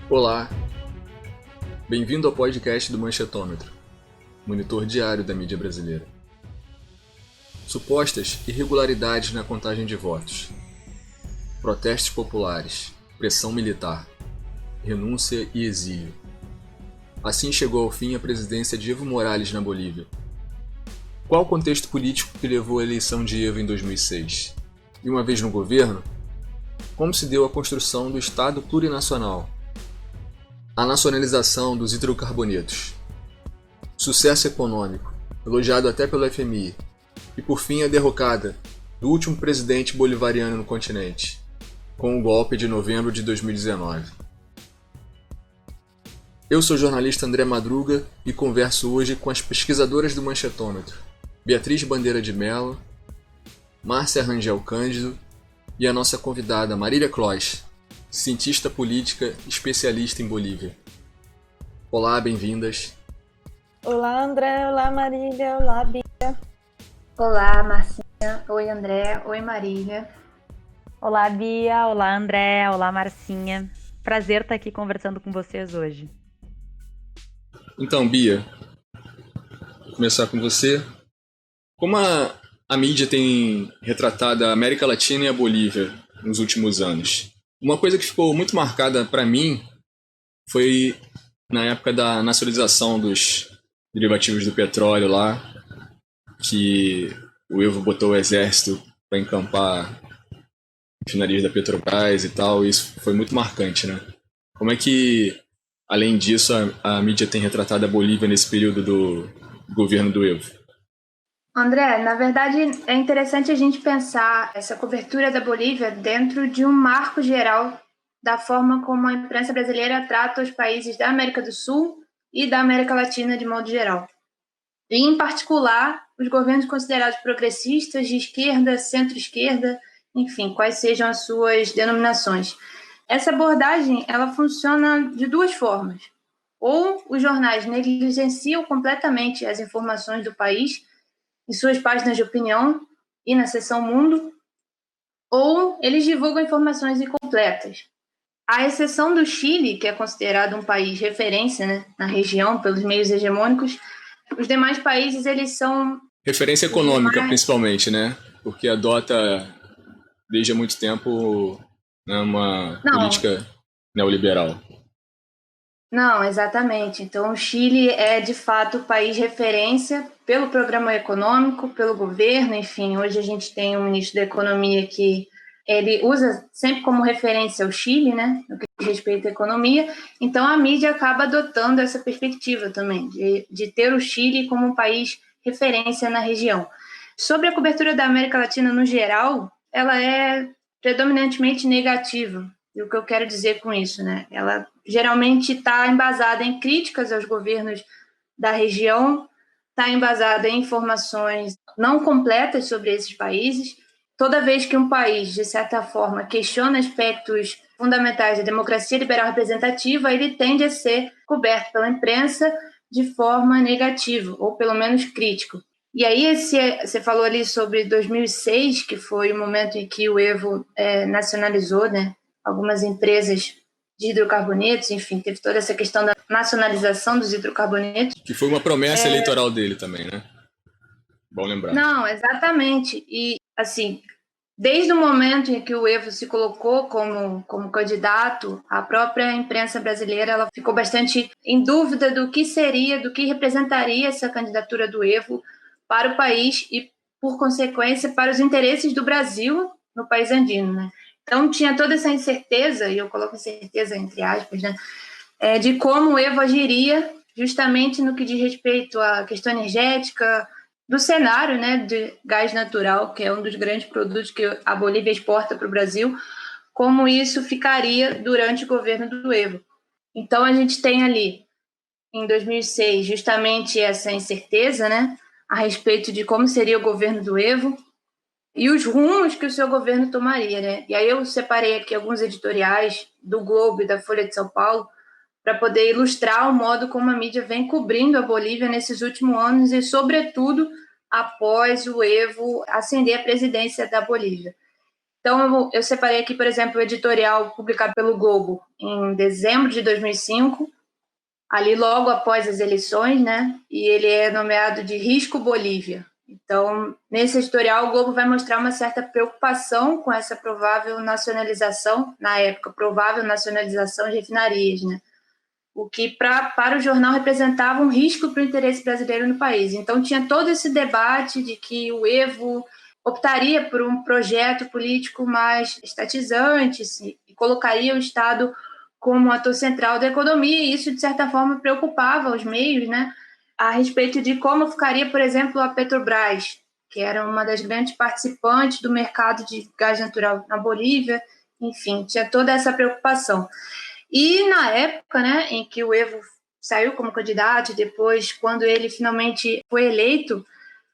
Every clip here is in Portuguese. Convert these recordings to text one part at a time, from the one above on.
Olá, bem-vindo ao podcast do Manchetômetro, monitor diário da mídia brasileira. Supostas irregularidades na contagem de votos, protestos populares, pressão militar, renúncia e exílio. Assim chegou ao fim a presidência de Evo Morales na Bolívia. Qual o contexto político que levou à eleição de Evo em 2006? E uma vez no governo, como se deu a construção do Estado plurinacional? A nacionalização dos hidrocarbonetos, sucesso econômico, elogiado até pelo FMI, e por fim a derrocada do último presidente bolivariano no continente, com o golpe de novembro de 2019. Eu sou o jornalista André Madruga e converso hoje com as pesquisadoras do Manchetômetro, Beatriz Bandeira de Mello, Márcia Rangel Cândido e a nossa convidada Marília Clois, cientista política especialista em Bolívia. Olá, bem-vindas. Olá, André. Olá, Marília. Olá, Bia. Olá, Marcinha. Oi, André. Oi, Marília. Olá, Bia. Olá, André. Olá, Marcinha. Prazer estar aqui conversando com vocês hoje. Então, Bia, vou começar com você. Como a mídia tem retratado a América Latina e a Bolívia nos últimos anos? Uma coisa que ficou muito marcada para mim foi na época da nacionalização dos derivativos do petróleo lá, que o Evo botou o exército para encampar refinarias da Petrobras e tal, e isso foi muito marcante, né? Como é que, além disso, a mídia tem retratado a Bolívia nesse período do governo do Evo? André, na verdade é interessante a gente pensar essa cobertura da Bolívia dentro de um marco geral da forma como a imprensa brasileira trata os países da América do Sul e da América Latina de modo geral. E, em particular, os governos considerados progressistas, de esquerda, centro-esquerda, enfim, quais sejam as suas denominações. Essa abordagem ela funciona de duas formas. Ou os jornais negligenciam completamente as informações do país em suas páginas de opinião e na seção Mundo, ou eles divulgam informações incompletas. À exceção do Chile, que é considerado um país referência, né, na região pelos meios hegemônicos, os demais países eles são... Referência econômica, principalmente, né? Porque adota, desde há muito tempo, né, uma política neoliberal. Não, exatamente. Então, o Chile é, de fato, o país referência pelo programa econômico, pelo governo, enfim. Hoje a gente tem um ministro da Economia que ele usa sempre como referência o Chile, né, no que diz respeito à economia. Então, a mídia acaba adotando essa perspectiva também, de ter o Chile como um país referência na região. Sobre a cobertura da América Latina no geral, ela é predominantemente negativa. E o que eu quero dizer com isso, né? Ela geralmente está embasada em críticas aos governos da região, está embasada em informações não completas sobre esses países. Toda vez que um país, de certa forma, questiona aspectos fundamentais da democracia liberal representativa, ele tende a ser coberto pela imprensa de forma negativa, ou pelo menos crítico. E aí, você falou ali sobre 2006, que foi o momento em que o Evo nacionalizou, né, algumas empresas de hidrocarbonetos, enfim, teve toda essa questão da nacionalização dos hidrocarbonetos. Que foi uma promessa eleitoral dele também, né? Bom lembrar. Não, exatamente. E, assim, desde o momento em que o Evo se colocou como candidato, a própria imprensa brasileira ela ficou bastante em dúvida do que seria, do que representaria essa candidatura do Evo para o país e, por consequência, para os interesses do Brasil no país andino, né? Então, tinha toda essa incerteza, e eu coloco incerteza entre aspas, né, de como o Evo agiria justamente no que diz respeito à questão energética, do cenário, né, de gás natural, que é um dos grandes produtos que a Bolívia exporta para o Brasil, como isso ficaria durante o governo do Evo. Então, a gente tem ali, em 2006, justamente essa incerteza, né, a respeito de como seria o governo do Evo, e os rumos que o seu governo tomaria, né? E aí eu separei aqui alguns editoriais do Globo e da Folha de São Paulo para poder ilustrar o modo como a mídia vem cobrindo a Bolívia nesses últimos anos e, sobretudo, após o Evo ascender à presidência da Bolívia. Então, eu separei aqui, por exemplo, o editorial publicado pelo Globo em dezembro de 2005, ali logo após as eleições, né? E ele é nomeado de Risco Bolívia. Então, nesse editorial, o Globo vai mostrar uma certa preocupação com essa provável nacionalização, na época, provável nacionalização de refinarias, né? O que para o jornal representava um risco para o interesse brasileiro no país. Então, tinha todo esse debate de que o Evo optaria por um projeto político mais estatizante e colocaria o Estado como ator central da economia, e isso, de certa forma, preocupava os meios, né, a respeito de como ficaria, por exemplo, a Petrobras, que era uma das grandes participantes do mercado de gás natural na Bolívia. Enfim, tinha toda essa preocupação. E na época, né, em que o Evo saiu como candidato, e depois, quando ele finalmente foi eleito,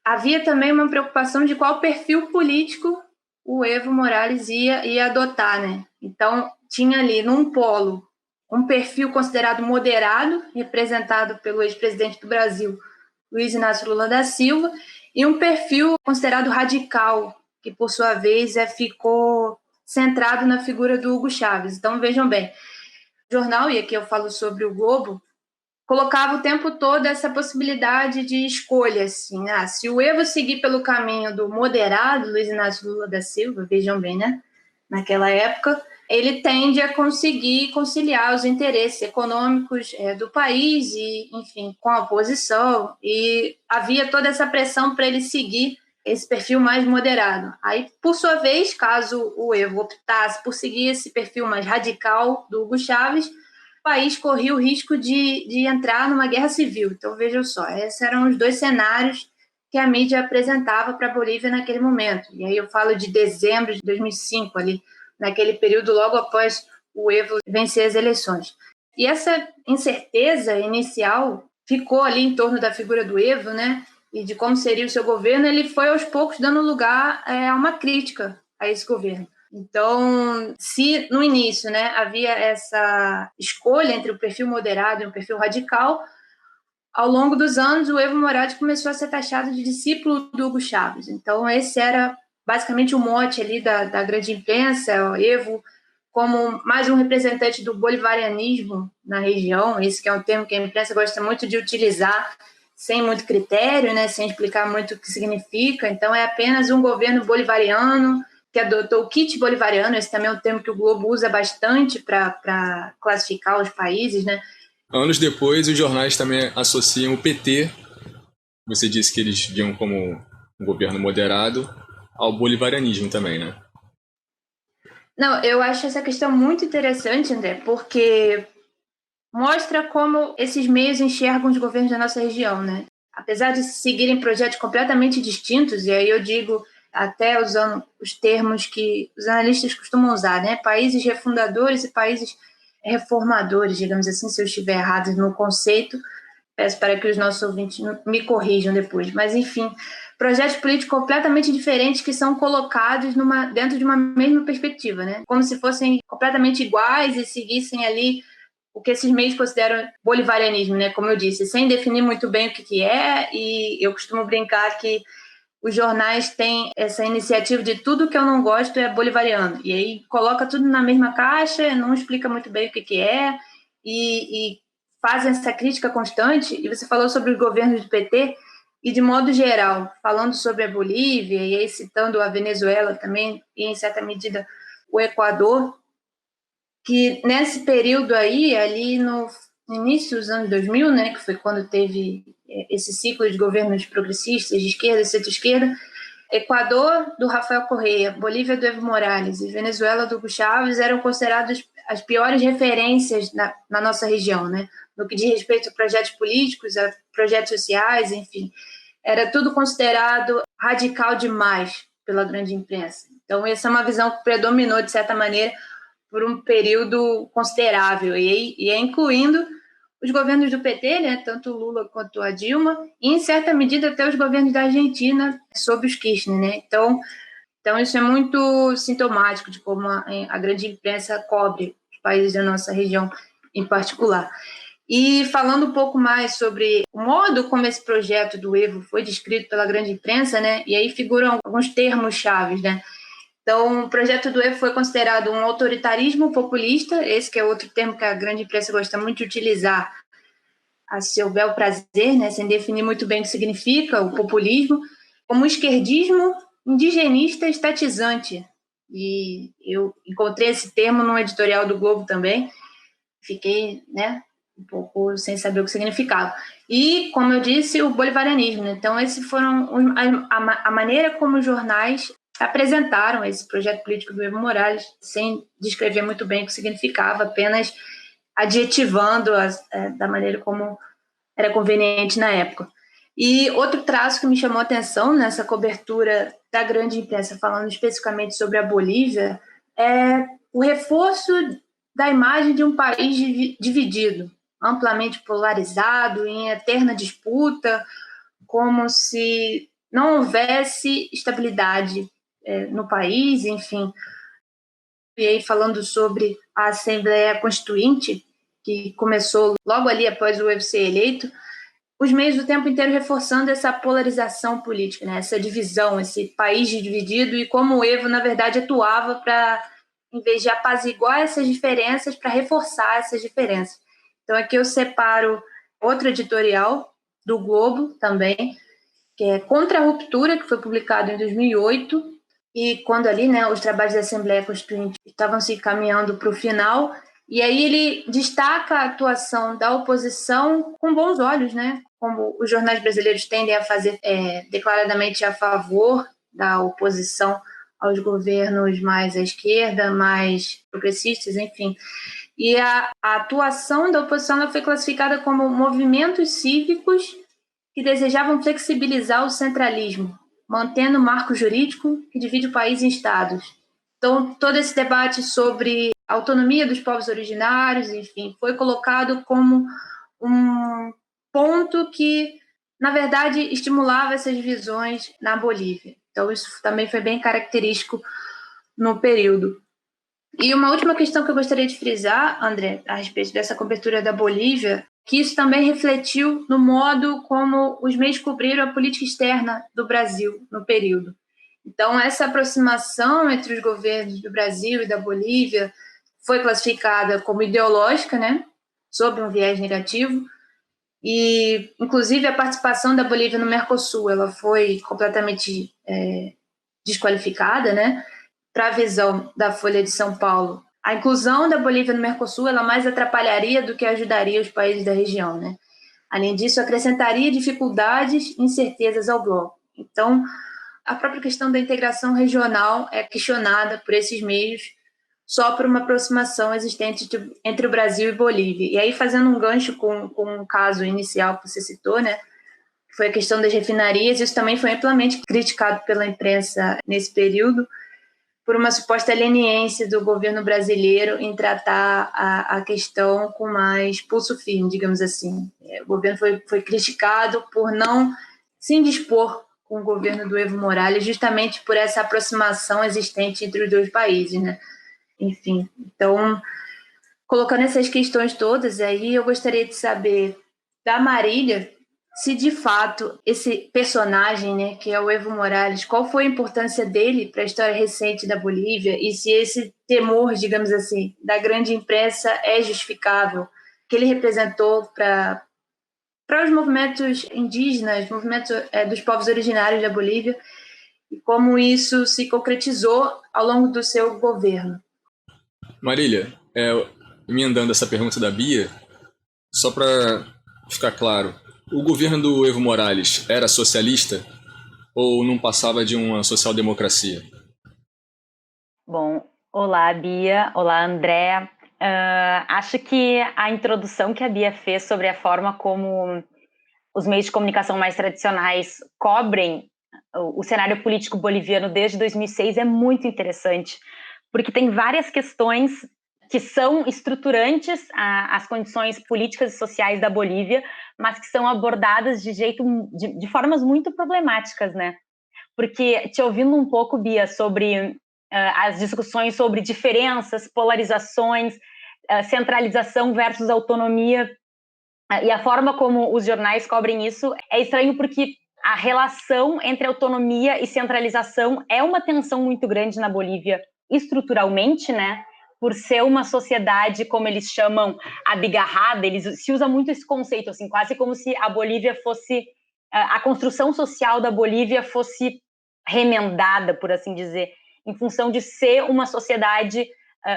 havia também uma preocupação de qual perfil político o Evo Morales ia adotar, né? Então, tinha ali, num polo, um perfil considerado moderado, representado pelo ex-presidente do Brasil, Luiz Inácio Lula da Silva, e um perfil considerado radical, que, por sua vez, ficou centrado na figura do Hugo Chávez. Então, vejam bem, o jornal, e aqui eu falo sobre o Globo, colocava o tempo todo essa possibilidade de escolha, assim, se o Evo seguir pelo caminho do moderado, Luiz Inácio Lula da Silva, vejam bem, né, naquela época, ele tende a conseguir conciliar os interesses econômicos do país e, enfim, com a oposição, e havia toda essa pressão para ele seguir esse perfil mais moderado. Aí, por sua vez, caso o Evo optasse por seguir esse perfil mais radical do Hugo Chávez, o país corria o risco de entrar numa guerra civil. Então, vejam só, esses eram os dois cenários que a mídia apresentava para a Bolívia naquele momento. E aí eu falo de dezembro de 2005, ali, naquele período logo após o Evo vencer as eleições. E essa incerteza inicial ficou ali em torno da figura do Evo, né, e de como seria o seu governo. Ele foi, aos poucos, dando lugar a uma crítica a esse governo. Então, se no início, né, havia essa escolha entre o perfil moderado e o perfil radical, ao longo dos anos o Evo Morales começou a ser taxado de discípulo do Hugo Chávez. Então, esse era basicamente o mote ali da grande imprensa, o Evo como mais um representante do bolivarianismo na região. Esse que é um termo que a imprensa gosta muito de utilizar, sem muito critério, né, sem explicar muito o que significa. Então, é apenas um governo bolivariano que adotou o kit bolivariano. Esse também é um termo que o Globo usa bastante para classificar os países, né? Anos depois, os jornais também associam o PT, você disse que eles viam como um governo moderado, ao bolivarianismo também, né? Não, eu acho essa questão muito interessante, André, porque mostra como esses meios enxergam os governos da nossa região, né? Apesar de seguirem projetos completamente distintos, e aí eu digo até usando os termos que os analistas costumam usar, né? Países refundadores e países reformadores, digamos assim, se eu estiver errado no conceito, peço para que os nossos ouvintes me corrijam depois. Mas, enfim, projetos políticos completamente diferentes que são colocados dentro de uma mesma perspectiva, né? Como se fossem completamente iguais e seguissem ali o que esses meios consideram bolivarianismo, né? Como eu disse, sem definir muito bem o que é, e eu costumo brincar que os jornais têm essa iniciativa de tudo que eu não gosto é bolivariano. E aí coloca tudo na mesma caixa, não explica muito bem o que é, e fazem essa crítica constante. E você falou sobre os governos do PT, e de modo geral, falando sobre a Bolívia, e aí citando a Venezuela também, e em certa medida o Equador, que nesse período aí, ali no início dos anos 2000, né, que foi quando teve esse ciclo de governos progressistas, de esquerda e centro-esquerda, Equador do Rafael Correa, Bolívia do Evo Morales e Venezuela do Hugo Chávez eram considerados as piores referências na nossa região, né, no que diz respeito a projetos políticos, a projetos sociais, enfim. Era tudo considerado radical demais pela grande imprensa. Então, essa é uma visão que predominou, de certa maneira, por um período considerável, e incluindo os governos do PT, né, tanto o Lula quanto a Dilma, e em certa medida até os governos da Argentina, sob os Kirchner, né? Então isso é muito sintomático de como a grande imprensa cobre os países da nossa região em particular. E falando um pouco mais sobre o modo como esse projeto do Evo foi descrito pela grande imprensa, né, e aí figuram alguns termos chaves, né? Então, o projeto do Evo foi considerado um autoritarismo populista, esse que é outro termo que a grande imprensa gosta muito de utilizar a seu bel prazer, né, sem definir muito bem o que significa o populismo, como um esquerdismo indigenista estatizante. E eu encontrei esse termo no editorial do Globo também, fiquei, né, um pouco sem saber o que significava. E, como eu disse, o bolivarianismo. Né? Então, esses foram a maneira como os jornais apresentaram esse projeto político do Evo Morales, sem descrever muito bem o que significava, apenas adjetivando da maneira como era conveniente na época. E outro traço que me chamou a atenção nessa cobertura da grande imprensa, falando especificamente sobre a Bolívia, é o reforço da imagem de um país dividido, amplamente polarizado, em eterna disputa, como se não houvesse estabilidade no país, enfim. E aí, falando sobre a Assembleia Constituinte, que começou logo ali após o Evo ser eleito, os meios o tempo inteiro reforçando essa polarização política, né? Essa divisão, esse país dividido, e como o Evo, na verdade, atuava para, em vez de apaziguar essas diferenças, para reforçar essas diferenças. Então, aqui eu separo outro editorial do Globo também, que é Contra a Ruptura, que foi publicado em 2008, e quando ali, né, os trabalhos da Assembleia Constituinte estavam se caminhando para o final, e aí ele destaca a atuação da oposição com bons olhos, né? Como os jornais brasileiros tendem a fazer declaradamente a favor da oposição aos governos mais à esquerda, mais progressistas, enfim. E a atuação da oposição foi classificada como movimentos cívicos que desejavam flexibilizar o centralismo, mantendo o marco jurídico que divide o país em estados. Então, todo esse debate sobre a autonomia dos povos originários, enfim, foi colocado como um ponto que, na verdade, estimulava essas visões na Bolívia. Então, isso também foi bem característico no período. E uma última questão que eu gostaria de frisar, André, a respeito dessa cobertura da Bolívia, que isso também refletiu no modo como os meios cobriram a política externa do Brasil no período. Então, essa aproximação entre os governos do Brasil e da Bolívia foi classificada como ideológica, né, sob um viés negativo, e, inclusive, a participação da Bolívia no Mercosul, ela foi completamente desqualificada, né, para a visão da Folha de São Paulo. A inclusão da Bolívia no Mercosul, ela mais atrapalharia do que ajudaria os países da região, né? Além disso, acrescentaria dificuldades e incertezas ao bloco. Então, a própria questão da integração regional é questionada por esses meios só por uma aproximação existente entre o Brasil e Bolívia. E aí, fazendo um gancho com o caso inicial que você citou, né, que foi a questão das refinarias, isso também foi amplamente criticado pela imprensa nesse período, por uma suposta leniência do governo brasileiro em tratar a questão com mais pulso firme, digamos assim. O governo foi criticado por não se indispor com o governo do Evo Morales, justamente por essa aproximação existente entre os dois países, né? Enfim, então, colocando essas questões todas aí, eu gostaria de saber da Marília se de fato esse personagem, né, que é o Evo Morales, qual foi a importância dele para a história recente da Bolívia e se esse temor, digamos assim, da grande imprensa é justificável, que ele representou para os movimentos indígenas, movimentos dos povos originários da Bolívia, e como isso se concretizou ao longo do seu governo. Marília, emendando essa pergunta da Bia, só para ficar claro, o governo do Evo Morales era socialista ou não passava de uma social-democracia? Bom, olá, Bia. Olá, André. Acho que a introdução que a Bia fez sobre a forma como os meios de comunicação mais tradicionais cobrem o cenário político boliviano desde 2006 é muito interessante, porque tem várias questões que são estruturantes às condições políticas e sociais da Bolívia, mas que são abordadas de formas muito problemáticas, né? Porque, te ouvindo um pouco, Bia, sobre as discussões sobre diferenças, polarizações, centralização versus autonomia, e a forma como os jornais cobrem isso, é estranho porque a relação entre autonomia e centralização é uma tensão muito grande na Bolívia estruturalmente, né? Por ser uma sociedade, como eles chamam, abigarrada, eles se usa muito esse conceito, assim, quase como se a Bolívia fosse, a construção social da Bolívia fosse remendada, por assim dizer, em função de ser uma sociedade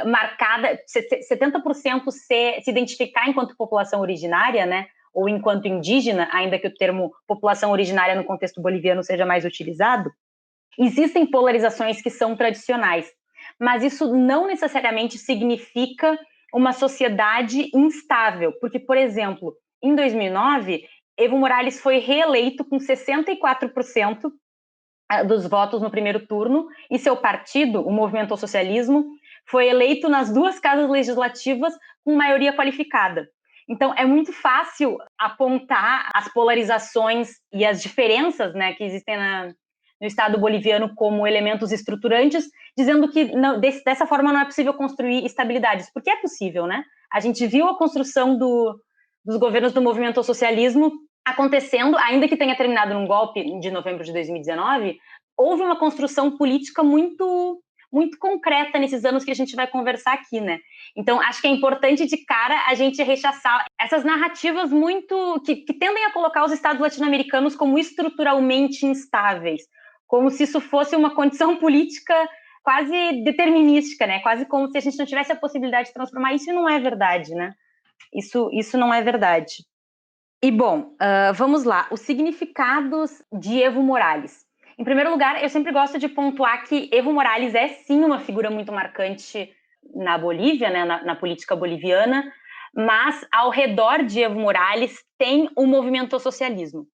marcada, 70% se identificar enquanto população originária, né? Ou enquanto indígena, ainda que o termo população originária no contexto boliviano seja mais utilizado. Existem polarizações que são tradicionais, mas isso não necessariamente significa uma sociedade instável, porque, por exemplo, em 2009, Evo Morales foi reeleito com 64% dos votos no primeiro turno, e seu partido, o Movimento ao Socialismo, foi eleito nas duas casas legislativas com maioria qualificada. Então, é muito fácil apontar as polarizações e as diferenças, né, que existem no Estado boliviano como elementos estruturantes, dizendo que não, dessa forma não é possível construir estabilidades, porque é possível, né? A gente viu a construção dos governos do Movimento ao Socialismo acontecendo, ainda que tenha terminado num golpe de novembro de 2019, houve uma construção política muito concreta nesses anos que a gente vai conversar aqui, né? Então, acho que é importante de cara a gente rechaçar essas narrativas muito que tendem a colocar os estados latino-americanos como estruturalmente instáveis, como se isso fosse uma condição política quase determinística, né? Quase como se a gente não tivesse a possibilidade de transformar. Isso não é verdade, né? Isso não é verdade. E, bom, vamos lá. Os significados de Evo Morales. Em primeiro lugar, eu sempre gosto de pontuar que Evo Morales é, sim, uma figura muito marcante na Bolívia, né, na política boliviana, mas ao redor de Evo Morales tem o movimento ao socialismo.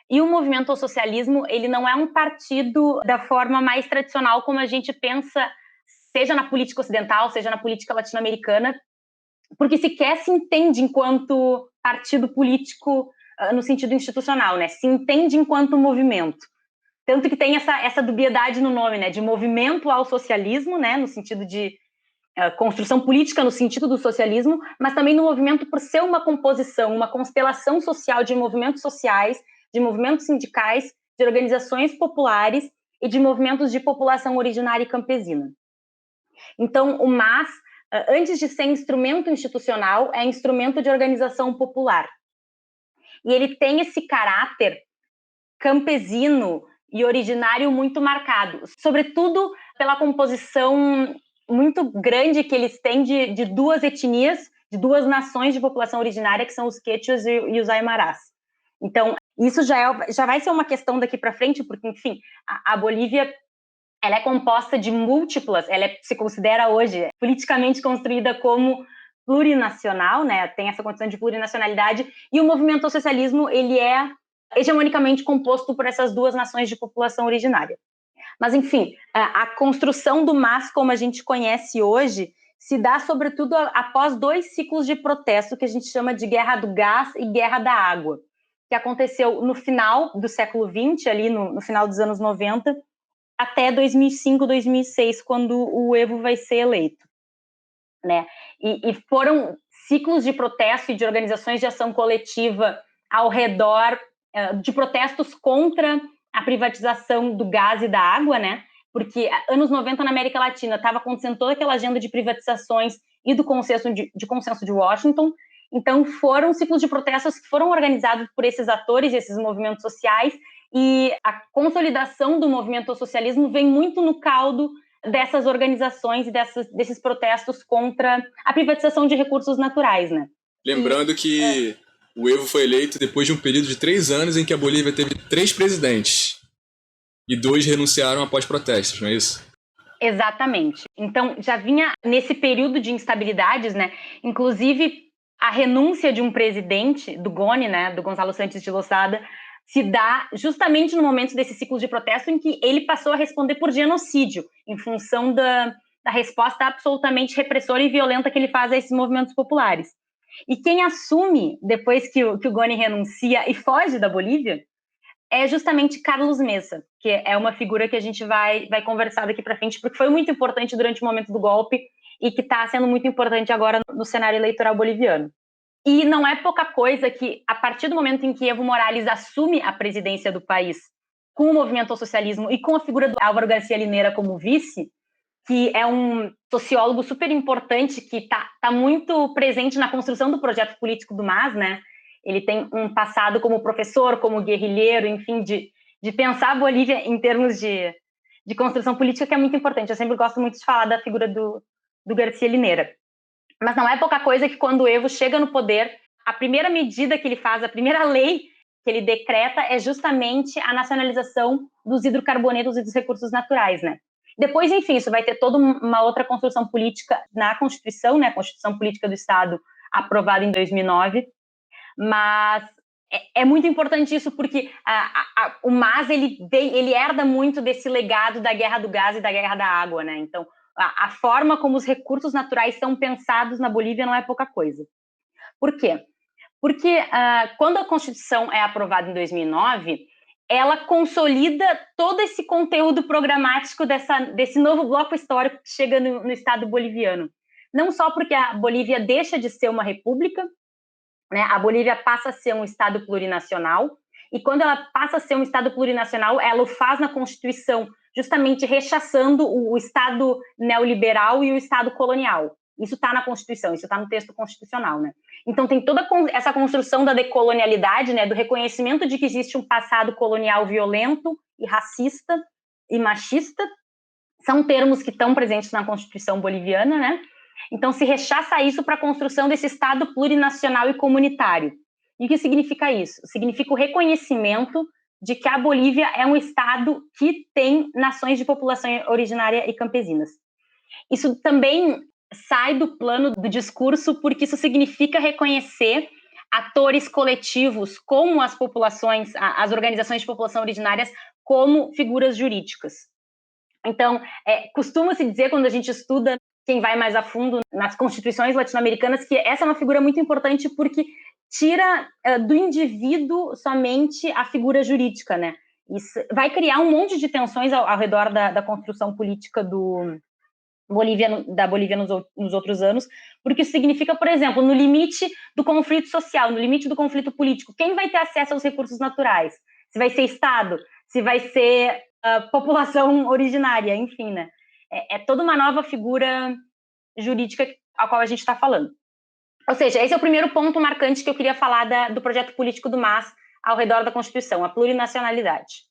E o movimento ao socialismo, ele não é um partido da forma mais tradicional como a gente pensa, seja na política ocidental, seja na política latino-americana, porque sequer se entende enquanto partido político no sentido institucional, né? Se entende enquanto movimento. Tanto que tem essa dubiedade no nome, né? De movimento ao socialismo, né? No sentido de construção política, no sentido do socialismo, mas também no movimento por ser uma composição, uma constelação social de movimentos sociais, de movimentos sindicais, de organizações populares e de movimentos de população originária e campesina. Então, o MAS, antes de ser instrumento institucional, é instrumento de organização popular. E ele tem esse caráter campesino e originário muito marcado, sobretudo pela composição muito grande que eles têm de duas etnias, de duas nações de população originária, que são os quechuas e os aimarás. Então, isso já vai ser uma questão daqui para frente, porque, enfim, a Bolívia ela é composta de múltiplas, se considera hoje politicamente construída como plurinacional, né? Tem essa condição de plurinacionalidade, e o movimento ao socialismo, ele é hegemonicamente composto por essas duas nações de população originária. Mas, enfim, a construção do MAS, como a gente conhece hoje, se dá, sobretudo, após 2 ciclos de protesto que a gente chama de Guerra do Gás e Guerra da Água, que aconteceu no final do século XX, ali no final dos anos 90, até 2005, 2006, quando o Evo vai ser eleito, né? E foram ciclos de protesto e de organizações de ação coletiva ao redor de protestos contra a privatização do gás e da água, né? Porque anos 90 na América Latina estava acontecendo toda aquela agenda de privatizações e do consenso de Washington. Então foram ciclos de protestos que foram organizados por esses atores, esses movimentos sociais, e a consolidação do movimento ao socialismo vem muito no caldo dessas organizações e desses protestos contra a privatização de recursos naturais, né? Lembrando que o Evo foi eleito depois de um período de 3 anos em que a Bolívia teve 3 presidentes e 2 renunciaram após protestos, não é isso? Exatamente. Então, já vinha nesse período de instabilidades, né? Inclusive, a renúncia de um presidente, do GONI, né, do Gonzalo Santos de Losada, se dá justamente no momento desse ciclo de protesto em que ele passou a responder por genocídio, em função da resposta absolutamente repressora e violenta que ele faz a esses movimentos populares. E quem assume, depois que o GONI renuncia e foge da Bolívia, é justamente Carlos Mesa, que é uma figura que a gente vai conversar daqui para frente, porque foi muito importante durante o momento do golpe e que está sendo muito importante agora no cenário eleitoral boliviano. E não é pouca coisa que, a partir do momento em que Evo Morales assume a presidência do país com o movimento ao socialismo e com a figura do Álvaro Garcia Linera como vice, que é um sociólogo super importante que está muito presente na construção do projeto político do MAS, né? Ele tem um passado como professor, como guerrilheiro, enfim, de pensar a Bolívia em termos de construção política, que é muito importante. Eu sempre gosto muito de falar da figura do Garcia Linera. Mas não é pouca coisa que quando o Evo chega no poder, a primeira medida que ele faz, a primeira lei que ele decreta é justamente a nacionalização dos hidrocarbonetos e dos recursos naturais, né? Depois, enfim, isso vai ter toda uma outra construção política na Constituição, né? A Constituição Política do Estado, aprovada em 2009. Mas é muito importante isso porque o MAS ele herda muito desse legado da guerra do gás e da guerra da água, né? Então, a forma como os recursos naturais são pensados na Bolívia não é pouca coisa. Por quê? Porque quando a Constituição é aprovada em 2009, ela consolida todo esse conteúdo programático desse novo bloco histórico que chega no Estado boliviano. Não só porque a Bolívia deixa de ser uma república, né? A Bolívia passa a ser um Estado plurinacional, e quando ela passa a ser um Estado plurinacional, ela o faz na Constituição, justamente rechaçando o Estado neoliberal e o Estado colonial. Isso está na Constituição, isso está no texto constitucional, né? Então tem toda essa construção da decolonialidade, né, do reconhecimento de que existe um passado colonial violento e racista e machista. São termos que estão presentes na Constituição boliviana, né? Então se rechaça isso para a construção desse Estado plurinacional e comunitário. E o que significa isso? Significa o reconhecimento de que a Bolívia é um Estado que tem nações de população originária e campesinas. Isso também sai do plano do discurso, porque isso significa reconhecer atores coletivos como as populações, as organizações de população originárias, como figuras jurídicas. Então, costuma-se dizer, quando a gente estuda, quem vai mais a fundo nas constituições latino-americanas, que essa é uma figura muito importante porque tira do indivíduo somente a figura jurídica, né? Isso vai criar um monte de tensões ao redor da construção política da Bolívia nos outros anos, porque isso significa, por exemplo, no limite do conflito social, no limite do conflito político, quem vai ter acesso aos recursos naturais? Se vai ser Estado, se vai ser população originária, enfim, né? É toda uma nova figura jurídica a qual a gente está falando. Ou seja, esse é o primeiro ponto marcante que eu queria falar do projeto político do MAS ao redor da Constituição, a plurinacionalidade.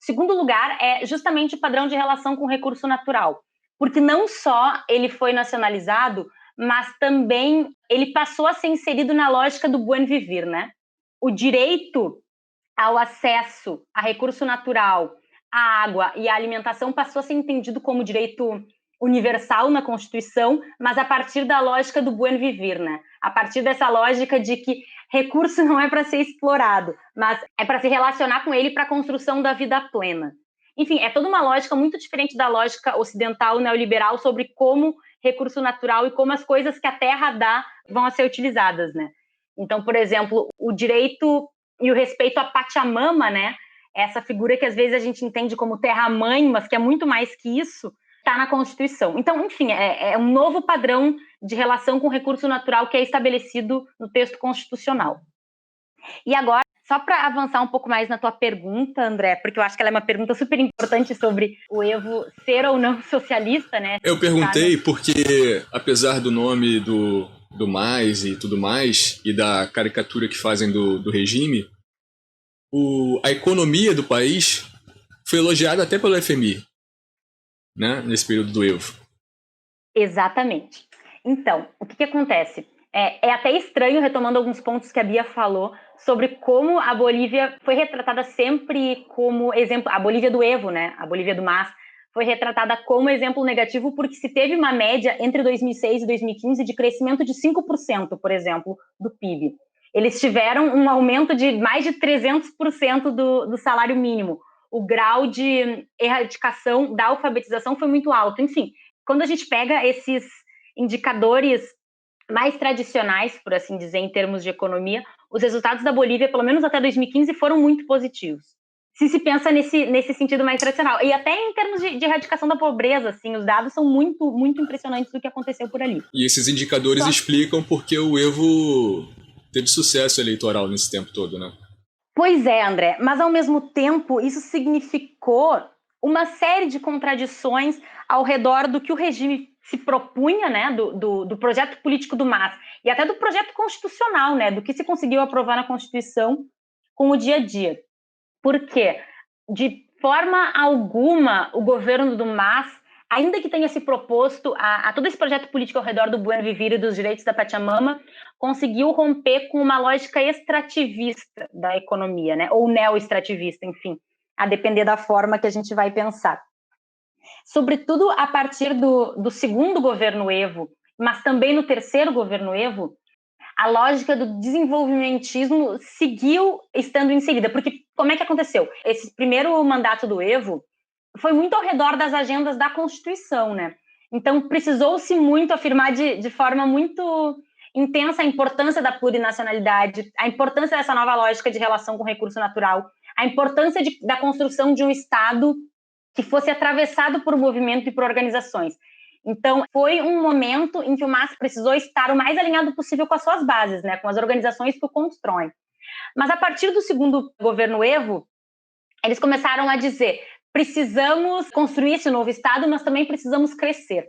O segundo lugar é justamente o padrão de relação com o recurso natural, porque não só ele foi nacionalizado, mas também ele passou a ser inserido na lógica do buen vivir, né? O direito ao acesso a recurso natural, à água e à alimentação passou a ser entendido como direito universal na Constituição, mas a partir da lógica do buen vivir, né? A partir dessa lógica de que recurso não é para ser explorado, mas é para se relacionar com ele para a construção da vida plena. Enfim, é toda uma lógica muito diferente da lógica ocidental neoliberal sobre como recurso natural e como as coisas que a terra dá vão a ser utilizadas, né? Então, por exemplo, o direito e o respeito à Pachamama, né? Essa figura que às vezes a gente entende como terra-mãe, mas que é muito mais que isso, está na Constituição. Então, enfim, é um novo padrão de relação com o recurso natural que é estabelecido no texto constitucional. E agora, só para avançar um pouco mais na tua pergunta, André, porque eu acho que ela é uma pergunta super importante sobre o Evo ser ou não socialista, né? Eu perguntei porque, apesar do nome do MAS e tudo mais, e da caricatura que fazem do regime, a economia do país foi elogiada até pelo FMI, né, nesse período do Evo. Exatamente. Então, o que acontece? É até estranho, retomando alguns pontos que a Bia falou, sobre como a Bolívia foi retratada sempre como exemplo, a Bolívia do Evo, né, a Bolívia do MAS, foi retratada como exemplo negativo porque se teve uma média entre 2006 e 2015 de crescimento de 5%, por exemplo, do PIB. Eles tiveram um aumento de mais de 300% do salário mínimo. O grau de erradicação da alfabetização foi muito alto. Enfim, quando a gente pega esses indicadores mais tradicionais, por assim dizer, em termos de economia, os resultados da Bolívia, pelo menos até 2015, foram muito positivos. Se pensa nesse sentido mais tradicional. E até em termos de erradicação da pobreza, assim, os dados são muito, muito impressionantes do que aconteceu por ali. E esses indicadores explicam porque o Evo teve sucesso eleitoral nesse tempo todo, né? Pois é, André, mas ao mesmo tempo isso significou uma série de contradições ao redor do que o regime se propunha, né, do projeto político do MAS e até do projeto constitucional, né, do que se conseguiu aprovar na Constituição com o dia a dia. Por quê? De forma alguma, o governo do MAS, ainda que tenha se proposto a todo esse projeto político ao redor do Buen Vivir e dos direitos da Pachamama, conseguiu romper com uma lógica extrativista da economia, né? Ou neo-extrativista, enfim, a depender da forma que a gente vai pensar. Sobretudo a partir do segundo governo Evo, mas também no terceiro governo Evo, a lógica do desenvolvimentismo seguiu estando inserida, porque como é que aconteceu? Esse primeiro mandato do Evo foi muito ao redor das agendas da Constituição, né? Então, precisou-se muito afirmar de forma muito intensa a importância da plurinacionalidade, a importância dessa nova lógica de relação com o recurso natural, a importância da construção de um Estado que fosse atravessado por movimento e por organizações. Então, foi um momento em que o MAS precisou estar o mais alinhado possível com as suas bases, né, com as organizações que o constroem. Mas, a partir do segundo governo Evo, eles começaram a dizer: precisamos construir esse novo Estado, mas também precisamos crescer.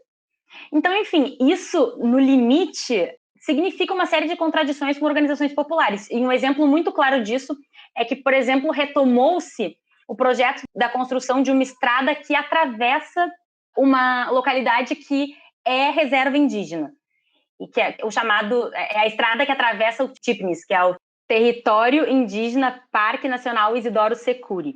Então, enfim, isso, no limite, significa uma série de contradições com organizações populares. E um exemplo muito claro disso é que, por exemplo, retomou-se o projeto da construção de uma estrada que atravessa uma localidade que é reserva indígena, e que é o chamado, é a estrada que atravessa o TIPNIS, que é o Território Indígena Parque Nacional Isidoro Securi,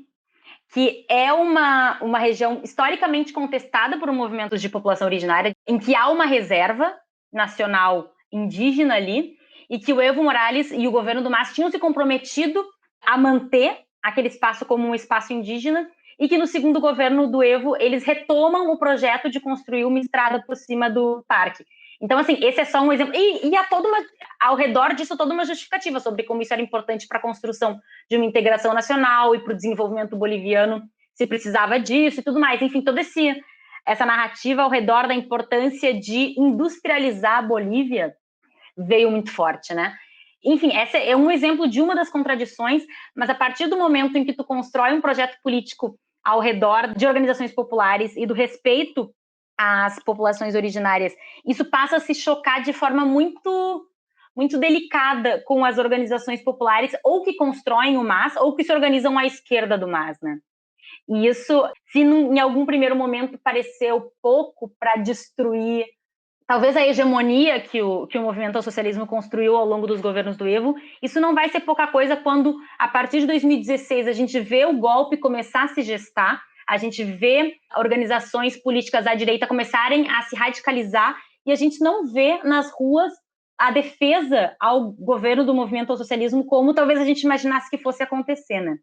que é uma região historicamente contestada por movimentos de população originária, em que há uma reserva nacional indígena ali, e que o Evo Morales e o governo do MAS tinham se comprometido a manter aquele espaço como um espaço indígena, e que no segundo governo do Evo eles retomam o projeto de construir uma estrada por cima do parque. Então, assim, esse é só um exemplo. E há ao redor disso, toda uma justificativa sobre como isso era importante para a construção de uma integração nacional e para o desenvolvimento boliviano, se precisava disso e tudo mais. Enfim, toda essa narrativa ao redor da importância de industrializar a Bolívia veio muito forte, né? Enfim, esse é um exemplo de uma das contradições, mas a partir do momento em que tu constrói um projeto político ao redor de organizações populares e do respeito às populações originárias, isso passa a se chocar de forma muito, muito delicada com as organizações populares, ou que constroem o MAS, ou que se organizam à esquerda do MAS, né? E isso, se em algum primeiro momento pareceu pouco para destruir talvez a hegemonia que o movimento ao socialismo construiu ao longo dos governos do Evo, isso não vai ser pouca coisa quando, a partir de 2016, a gente vê o golpe começar a se gestar, a gente vê organizações políticas à direita começarem a se radicalizar, e a gente não vê nas ruas a defesa ao governo do movimento ao socialismo como talvez a gente imaginasse que fosse acontecer, né?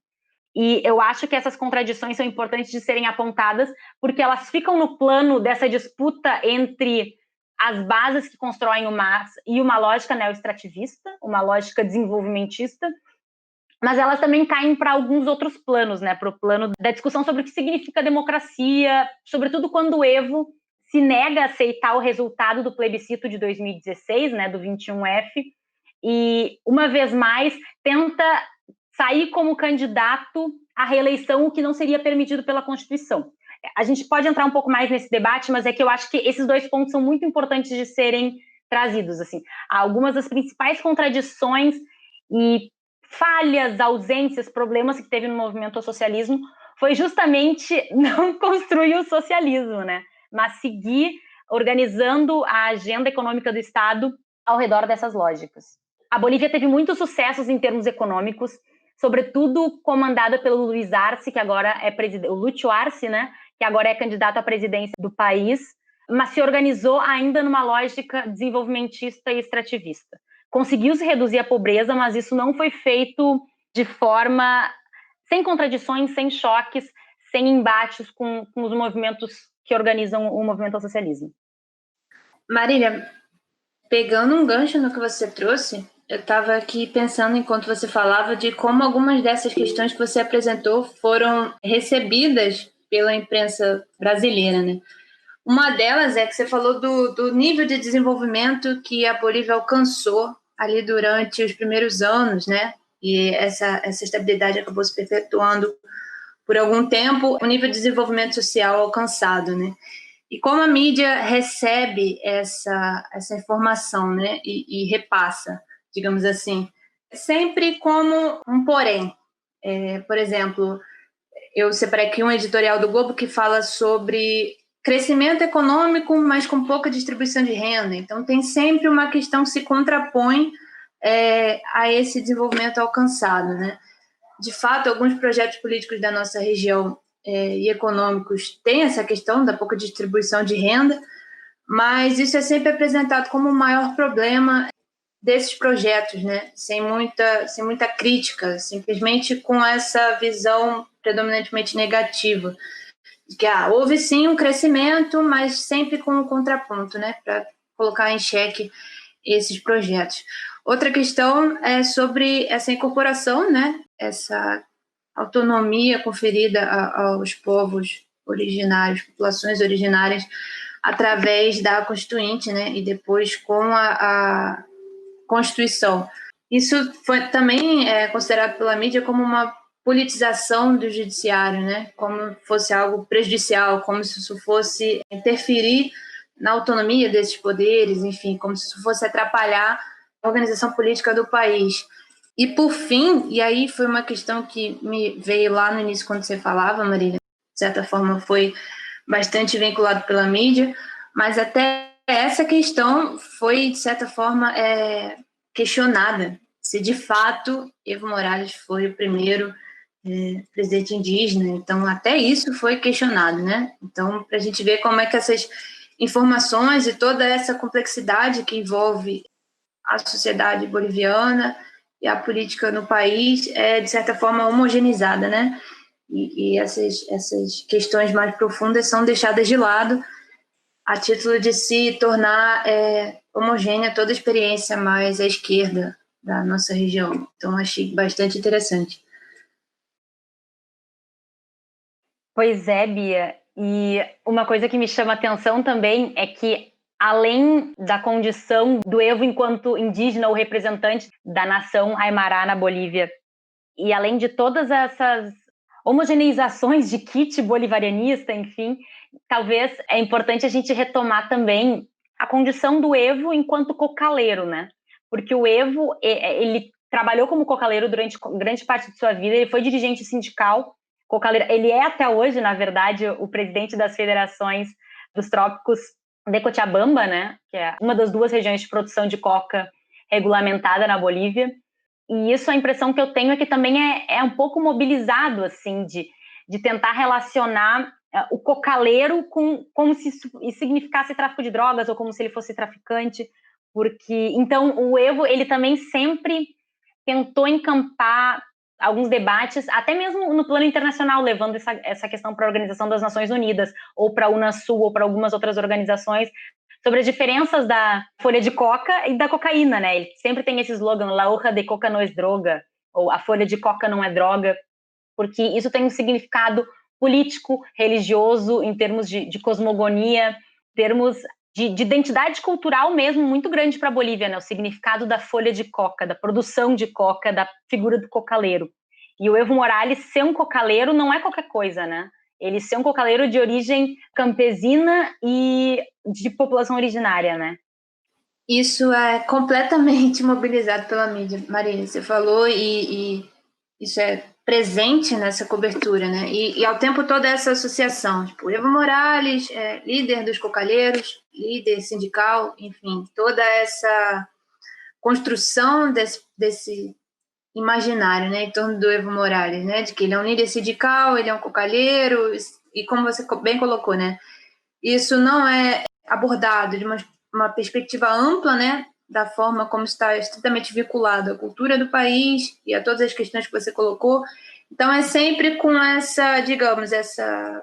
E eu acho que essas contradições são importantes de serem apontadas, porque elas ficam no plano dessa disputa entre as bases que constroem o MAS e uma lógica neo-extrativista, uma lógica desenvolvimentista, mas elas também caem para alguns outros planos, né? Para o plano da discussão sobre o que significa democracia, sobretudo quando o Evo se nega a aceitar o resultado do plebiscito de 2016, né, do 21F, e, uma vez mais, tenta sair como candidato à reeleição, o que não seria permitido pela Constituição. A gente pode entrar um pouco mais nesse debate, mas é que eu acho que esses dois pontos são muito importantes de serem trazidos. Assim, algumas das principais contradições e falhas, ausências, problemas que teve no movimento ao socialismo foi justamente não construir o socialismo, né? Mas seguir organizando a agenda econômica do Estado ao redor dessas lógicas. A Bolívia teve muitos sucessos em termos econômicos, sobretudo comandada pelo Luiz Arce, que agora é presidente, o Lúcio Arce, né? Que agora é candidato à presidência do país, mas se organizou ainda numa lógica desenvolvimentista e extrativista. Conseguiu-se reduzir a pobreza, mas isso não foi feito de forma sem contradições, sem choques, sem embates com os movimentos que organizam o movimento ao socialismo. Marília, pegando um gancho no que você trouxe, eu estava aqui pensando enquanto você falava de como algumas dessas questões que você apresentou foram recebidas pela imprensa brasileira, né? Uma delas é que você falou do nível de desenvolvimento que a Bolívia alcançou ali durante os primeiros anos, né? E essa estabilidade acabou se perpetuando por algum tempo, o nível de desenvolvimento social alcançado, né? E como a mídia recebe essa informação, né? E repassa, digamos assim, sempre como um porém. Por exemplo, eu separei aqui um editorial do Globo que fala sobre crescimento econômico, mas com pouca distribuição de renda. Então, tem sempre uma questão que se contrapõe a esse desenvolvimento alcançado, né? De fato, alguns projetos políticos da nossa região e econômicos têm essa questão da pouca distribuição de renda, mas isso é sempre apresentado como o maior problema desses projetos, né? Sem muita crítica, simplesmente com essa visão predominantemente negativa, de que houve sim um crescimento, mas sempre com um contraponto, né? Para colocar em xeque esses projetos. Outra questão é sobre essa incorporação, né? Essa autonomia conferida aos povos originários, populações originárias, através da Constituinte, né? E depois com a Constituição. Isso foi também considerado pela mídia como uma politização do judiciário, né? Como fosse algo prejudicial, como se isso fosse interferir na autonomia desses poderes, enfim, como se isso fosse atrapalhar a organização política do país. E por fim, e aí foi uma questão que me veio lá no início quando você falava, Marília, de certa forma foi bastante vinculado pela mídia, mas até essa questão foi, de certa forma, questionada, se de fato Evo Morales foi o primeiro presidente indígena. Então, até isso foi questionado, né? Então, para a gente ver como é que essas informações e toda essa complexidade que envolve a sociedade boliviana e a política no país é, de certa forma, homogeneizada, né? E essas questões mais profundas são deixadas de lado a título de se tornar homogênea toda a experiência mais à esquerda da nossa região. Então, achei bastante interessante. Pois é, Bia. E uma coisa que me chama a atenção também é que, além da condição do Evo enquanto indígena ou representante da nação Aymara na Bolívia, e além de todas essas homogeneizações de kit bolivarianista, enfim, talvez é importante a gente retomar também a condição do Evo enquanto cocaleiro, né? Porque o Evo, ele trabalhou como cocaleiro durante grande parte de sua vida, ele foi dirigente sindical, cocaleiro, ele é até hoje, na verdade, o presidente das federações dos trópicos de Cochabamba, né? Que é uma das 2 regiões de produção de coca regulamentada na Bolívia. E isso, a impressão que eu tenho é que também é um pouco mobilizado, assim, de tentar relacionar o cocaleiro com como se isso significasse tráfico de drogas ou como se ele fosse traficante, porque, então, o Evo, ele também sempre tentou encampar alguns debates, até mesmo no plano internacional, levando essa questão para a Organização das Nações Unidas, ou para a Unasul, ou para algumas outras organizações, sobre as diferenças da folha de coca e da cocaína, né? Ele sempre tem esse slogan, la hoja de coca no es droga, ou a folha de coca não é droga, porque isso tem um significado político, religioso, em termos de cosmogonia, em termos de identidade cultural mesmo, muito grande para a Bolívia, né? O significado da folha de coca, da produção de coca, da figura do cocaleiro. E o Evo Morales ser um cocaleiro não é qualquer coisa, né? Ele ser um cocaleiro de origem campesina e de população originária, né? Isso é completamente mobilizado pela mídia, Maria. Você falou e isso é presente nessa cobertura, né? E ao tempo todo essa associação, tipo, Evo Morales, líder dos cocalheiros, líder sindical, enfim, toda essa construção desse imaginário, né, em torno do Evo Morales, né, de que ele é um líder sindical, ele é um cocalheiro, e como você bem colocou, né, isso não é abordado de uma perspectiva ampla, né, da forma como está estritamente vinculado à cultura do país e a todas as questões que você colocou. Então, é sempre com essa, digamos, essa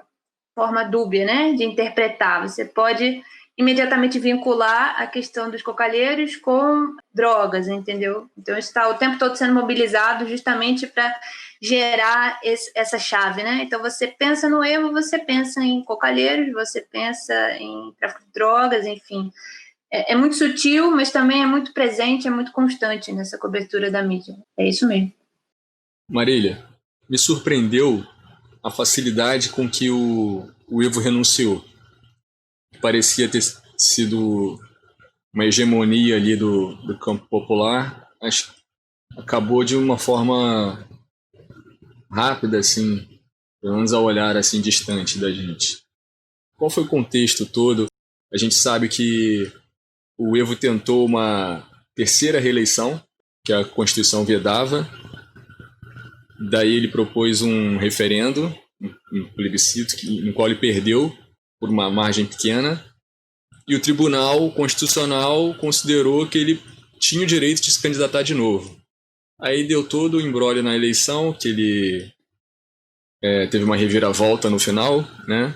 forma dúbia, né, de interpretar. Você pode imediatamente vincular a questão dos cocalheiros com drogas, entendeu? Então, isso está o tempo todo sendo mobilizado justamente para gerar essa chave, né? Então, você pensa no Evo, você pensa em cocalheiros, você pensa em tráfico de drogas, enfim. é muito sutil, mas também é muito presente, é muito constante nessa cobertura da mídia. É isso mesmo. Marília, me surpreendeu a facilidade com que o Evo renunciou. Parecia ter sido uma hegemonia ali do campo popular, mas acabou de uma forma rápida, assim, pelo menos ao olhar assim distante da gente. Qual foi o contexto todo? A gente sabe que o Evo tentou uma terceira reeleição, que a Constituição vedava. Daí ele propôs um referendo, um plebiscito, no qual ele perdeu por uma margem pequena. E o Tribunal Constitucional considerou que ele tinha o direito de se candidatar de novo. Aí deu todo o imbróglio na eleição, que ele teve uma reviravolta no final, né?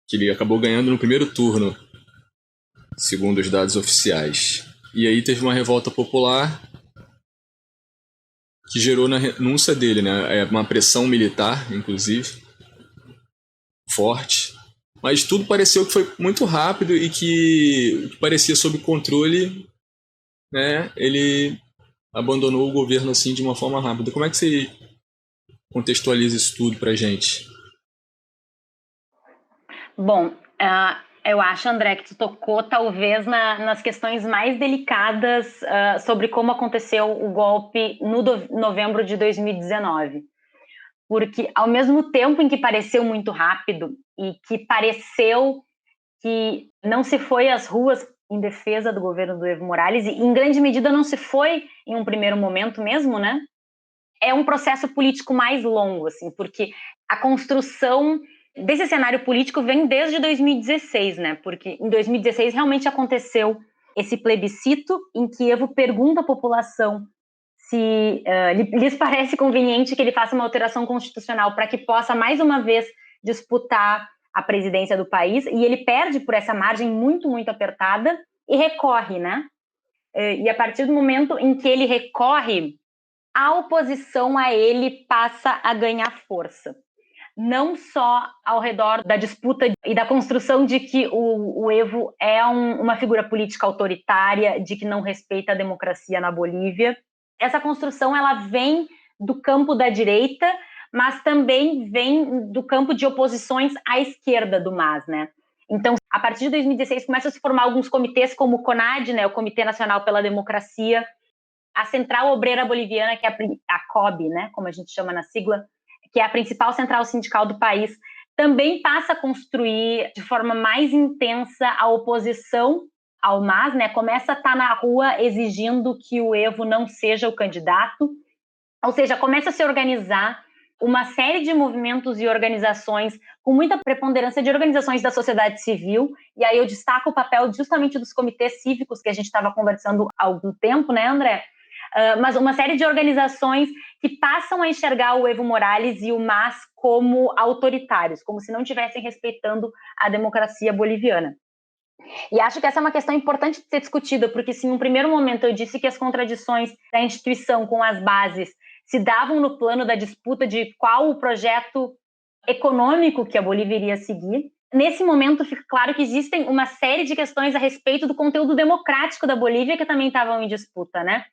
Que ele acabou ganhando no primeiro turno, segundo os dados oficiais. E aí teve uma revolta popular que gerou na renúncia dele, né? Uma pressão militar, inclusive, forte. Mas tudo pareceu que foi muito rápido e que parecia sob controle, né? Ele abandonou o governo assim de uma forma rápida. Como é que você contextualiza isso tudo pra gente? Bom, eu acho, André, que tu tocou talvez nas questões mais delicadas sobre como aconteceu o golpe no novembro de 2019. Porque ao mesmo tempo em que pareceu muito rápido e que pareceu que não se foi às ruas em defesa do governo do Evo Morales, e em grande medida não se foi em um primeiro momento mesmo, né? É um processo político mais longo, assim, porque a construção desse cenário político vem desde 2016, né? Porque em 2016 realmente aconteceu esse plebiscito em que Evo pergunta à população se lhes parece conveniente que ele faça uma alteração constitucional para que possa mais uma vez disputar a presidência do país, e ele perde por essa margem muito, muito apertada e recorre, né? E a partir do momento em que ele recorre, a oposição a ele passa a ganhar força. Não só ao redor da disputa e da construção de que o Evo é uma figura política autoritária, de que não respeita a democracia na Bolívia. Essa construção ela vem do campo da direita, mas também vem do campo de oposições à esquerda do MAS, né? Então, a partir de 2016, começam a se formar alguns comitês, como o CONAD, né, o Comitê Nacional pela Democracia, a Central Obreira Boliviana, que é a COB, né, como a gente chama na sigla, que é a principal central sindical do país, também passa a construir de forma mais intensa a oposição ao MAS, né? Começa a estar na rua exigindo que o Evo não seja o candidato, ou seja, começa a se organizar uma série de movimentos e organizações com muita preponderância de organizações da sociedade civil, e aí eu destaco o papel justamente dos comitês cívicos que a gente estava conversando há algum tempo, né, André? Mas uma série de organizações que passam a enxergar o Evo Morales e o MAS como autoritários, como se não estivessem respeitando a democracia boliviana. E acho que essa é uma questão importante de ser discutida, porque se em um primeiro momento eu disse que as contradições da instituição com as bases se davam no plano da disputa de qual o projeto econômico que a Bolívia iria seguir, nesse momento fica claro que existem uma série de questões a respeito do conteúdo democrático da Bolívia que também estavam em disputa, né?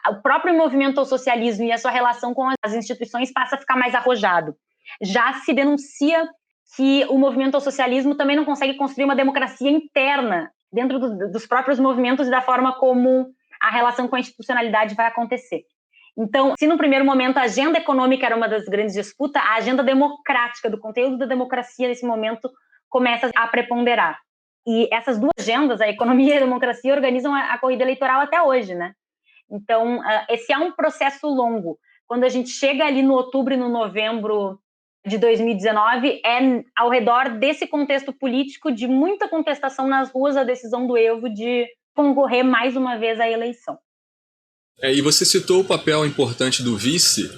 O próprio movimento ao socialismo e a sua relação com as instituições passa a ficar mais arrojado. Já se denuncia que o movimento ao socialismo também não consegue construir uma democracia interna dentro dos próprios movimentos e da forma como a relação com a institucionalidade vai acontecer. Então, se no primeiro momento a agenda econômica era uma das grandes disputas, a agenda democrática, do conteúdo da democracia, nesse momento, começa a preponderar. E essas duas agendas, a economia e a democracia, organizam a corrida eleitoral até hoje, né? Então, esse é um processo longo. Quando a gente chega ali no outubro e no novembro de 2019, é ao redor desse contexto político de muita contestação nas ruas a decisão do Evo de concorrer mais uma vez à eleição. E você citou o papel importante do vice.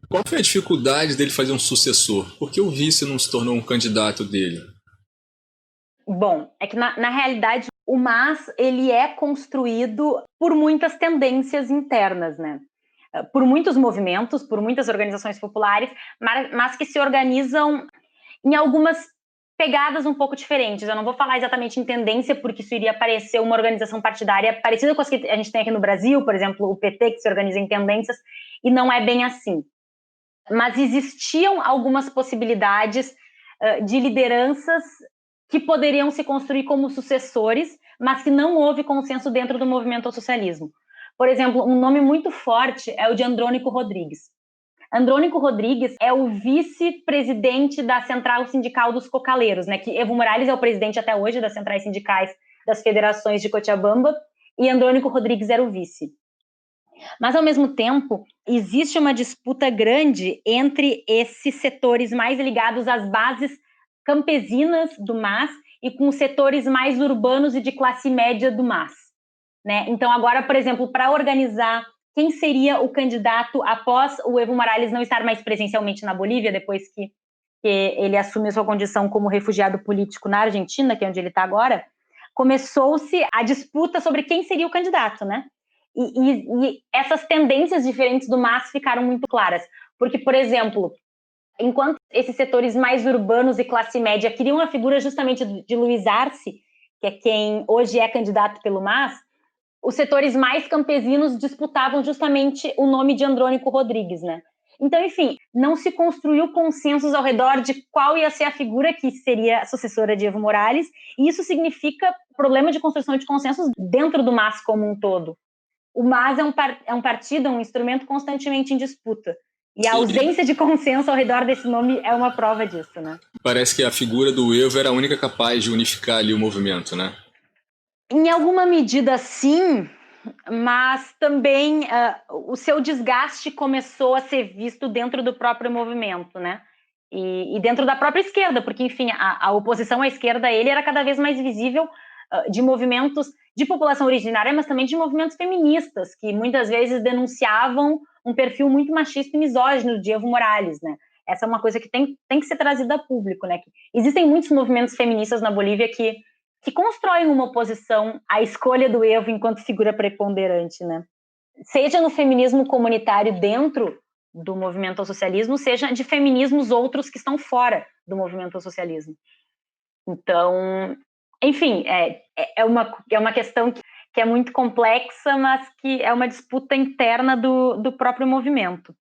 Qual foi a dificuldade dele fazer um sucessor? Por que o vice não se tornou um candidato dele? Bom, é que na realidade o MAS ele é construído por muitas tendências internas, né? Por muitos movimentos, por muitas organizações populares, mas que se organizam em algumas pegadas um pouco diferentes. Eu não vou falar exatamente em tendência, porque isso iria parecer uma organização partidária parecida com as que a gente tem aqui no Brasil, por exemplo, o PT, que se organiza em tendências, e não é bem assim. Mas existiam algumas possibilidades de lideranças que poderiam se construir como sucessores, mas que não houve consenso dentro do movimento ao socialismo. Por exemplo, um nome muito forte é o de Andrônico Rodrigues. Andrônico Rodrigues é o vice-presidente da Central Sindical dos Cocaleiros, né? Que Evo Morales é o presidente até hoje das centrais sindicais das federações de Cochabamba, e Andrônico Rodrigues era o vice. Mas, ao mesmo tempo, existe uma disputa grande entre esses setores mais ligados às bases campesinas do MAS e com os setores mais urbanos e de classe média do MAS, né? Então, agora, por exemplo, para organizar quem seria o candidato após o Evo Morales não estar mais presencialmente na Bolívia, depois que ele assume a sua condição como refugiado político na Argentina, que é onde ele está agora, começou-se a disputa sobre quem seria o candidato, né? E essas tendências diferentes do MAS ficaram muito claras. Porque, por exemplo, enquanto esses setores mais urbanos e classe média queriam a figura justamente de Luiz Arce, que é quem hoje é candidato pelo MAS, os setores mais campesinos disputavam justamente o nome de Andrônico Rodrigues, né? Então, enfim, não se construiu consensos ao redor de qual ia ser a figura que seria a sucessora de Evo Morales, e isso significa problema de construção de consensos dentro do MAS como um todo. O MAS é um partido, um instrumento constantemente em disputa. E a ausência de consenso ao redor desse nome é uma prova disso, né? Parece que a figura do Evo era a única capaz de unificar ali o movimento, né? Em alguma medida, sim, mas também o seu desgaste começou a ser visto dentro do próprio movimento, né? E dentro da própria esquerda, porque, enfim, a oposição à esquerda a ele era cada vez mais visível de movimentos de população originária, mas também de movimentos feministas, que muitas vezes denunciavam um perfil muito machista e misógino de Evo Morales, né? Essa é uma coisa que tem que ser trazida a público, né? Existem muitos movimentos feministas na Bolívia que constroem uma oposição à escolha do Evo enquanto figura preponderante, né? Seja no feminismo comunitário dentro do movimento ao socialismo, seja de feminismos outros que estão fora do movimento ao socialismo. Então, enfim, é uma questão que é muito complexa, mas que é uma disputa interna do próprio movimento.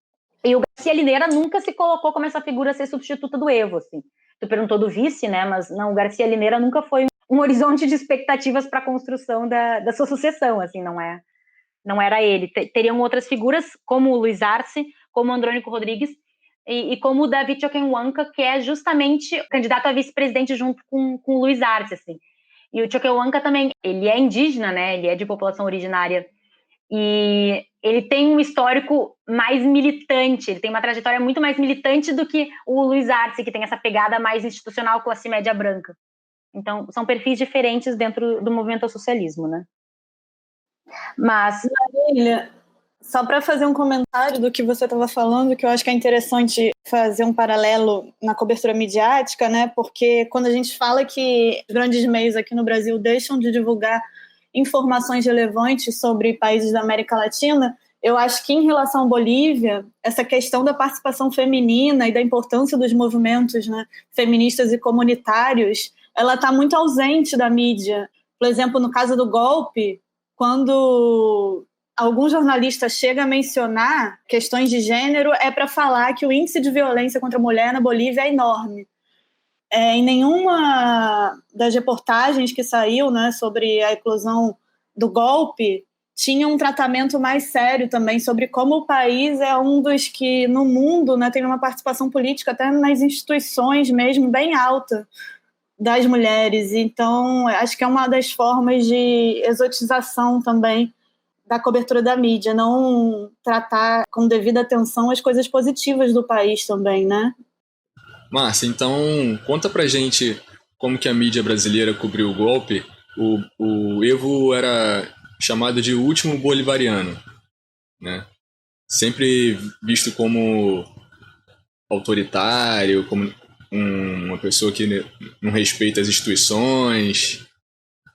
E o Garcia Linera nunca se colocou como essa figura a ser substituta do Evo, assim. Tu perguntou do vice, né? Mas não, o Garcia Linera nunca foi um horizonte de expectativas para a construção da sua sucessão, assim, não era ele. Teriam outras figuras, como o Luiz Arce, como o Andrônico Rodrigues, e como o David Choquehuanca, que é justamente candidato a vice-presidente junto com o Luiz Arce, assim. E o Choquehuanca também, ele é indígena, né? Ele é de população originária. E ele tem um histórico mais militante, ele tem uma trajetória muito mais militante do que o Luiz Arce, que tem essa pegada mais institucional, classe média branca. Então, são perfis diferentes dentro do movimento ao socialismo, né? Mas... Marília, só para fazer um comentário do que você estava falando, que eu acho que é interessante fazer um paralelo na cobertura midiática, né? Porque quando a gente fala que os grandes meios aqui no Brasil deixam de divulgar informações relevantes sobre países da América Latina, eu acho que em relação à Bolívia, essa questão da participação feminina e da importância dos movimentos, né, feministas e comunitários, ela está muito ausente da mídia. Por exemplo, no caso do golpe, quando algum jornalista chega a mencionar questões de gênero, é para falar que o índice de violência contra a mulher na Bolívia é enorme. Em nenhuma das reportagens que saiu, né, sobre a eclosão do golpe, tinha um tratamento mais sério também sobre como o país é um dos que, no mundo, né, tem uma participação política até nas instituições mesmo bem alta das mulheres. Então, acho que é uma das formas de exotização também da cobertura da mídia, não tratar com devida atenção as coisas positivas do país também, né? Márcia, então conta pra gente como que a mídia brasileira cobriu o golpe. O Evo era chamado de último bolivariano, né? Sempre visto como autoritário, como uma pessoa que não respeita as instituições.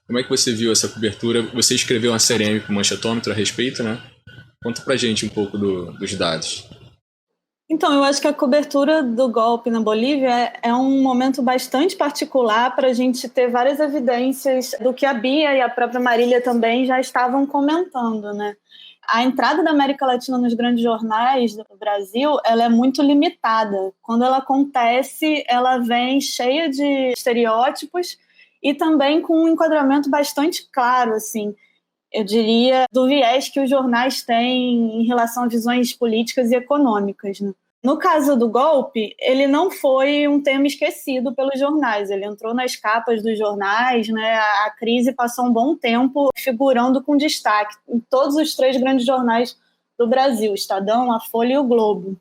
Como é que você viu essa cobertura? Você escreveu uma CRM para o Manchetômetro a respeito, né? Conta pra gente um pouco dos dados. Então, eu acho que a cobertura do golpe na Bolívia é um momento bastante particular para a gente ter várias evidências do que a Bia e a própria Marília também já estavam comentando, né? A entrada da América Latina nos grandes jornais do Brasil, ela é muito limitada. Quando ela acontece, ela vem cheia de estereótipos e também com um enquadramento bastante claro, assim, eu diria, do viés que os jornais têm em relação a visões políticas e econômicas, né? No caso do golpe, ele não foi um tema esquecido pelos jornais, ele entrou nas capas dos jornais, né? A crise passou um bom tempo figurando com destaque em todos os 3 grandes jornais do Brasil, o Estadão, a Folha e o Globo.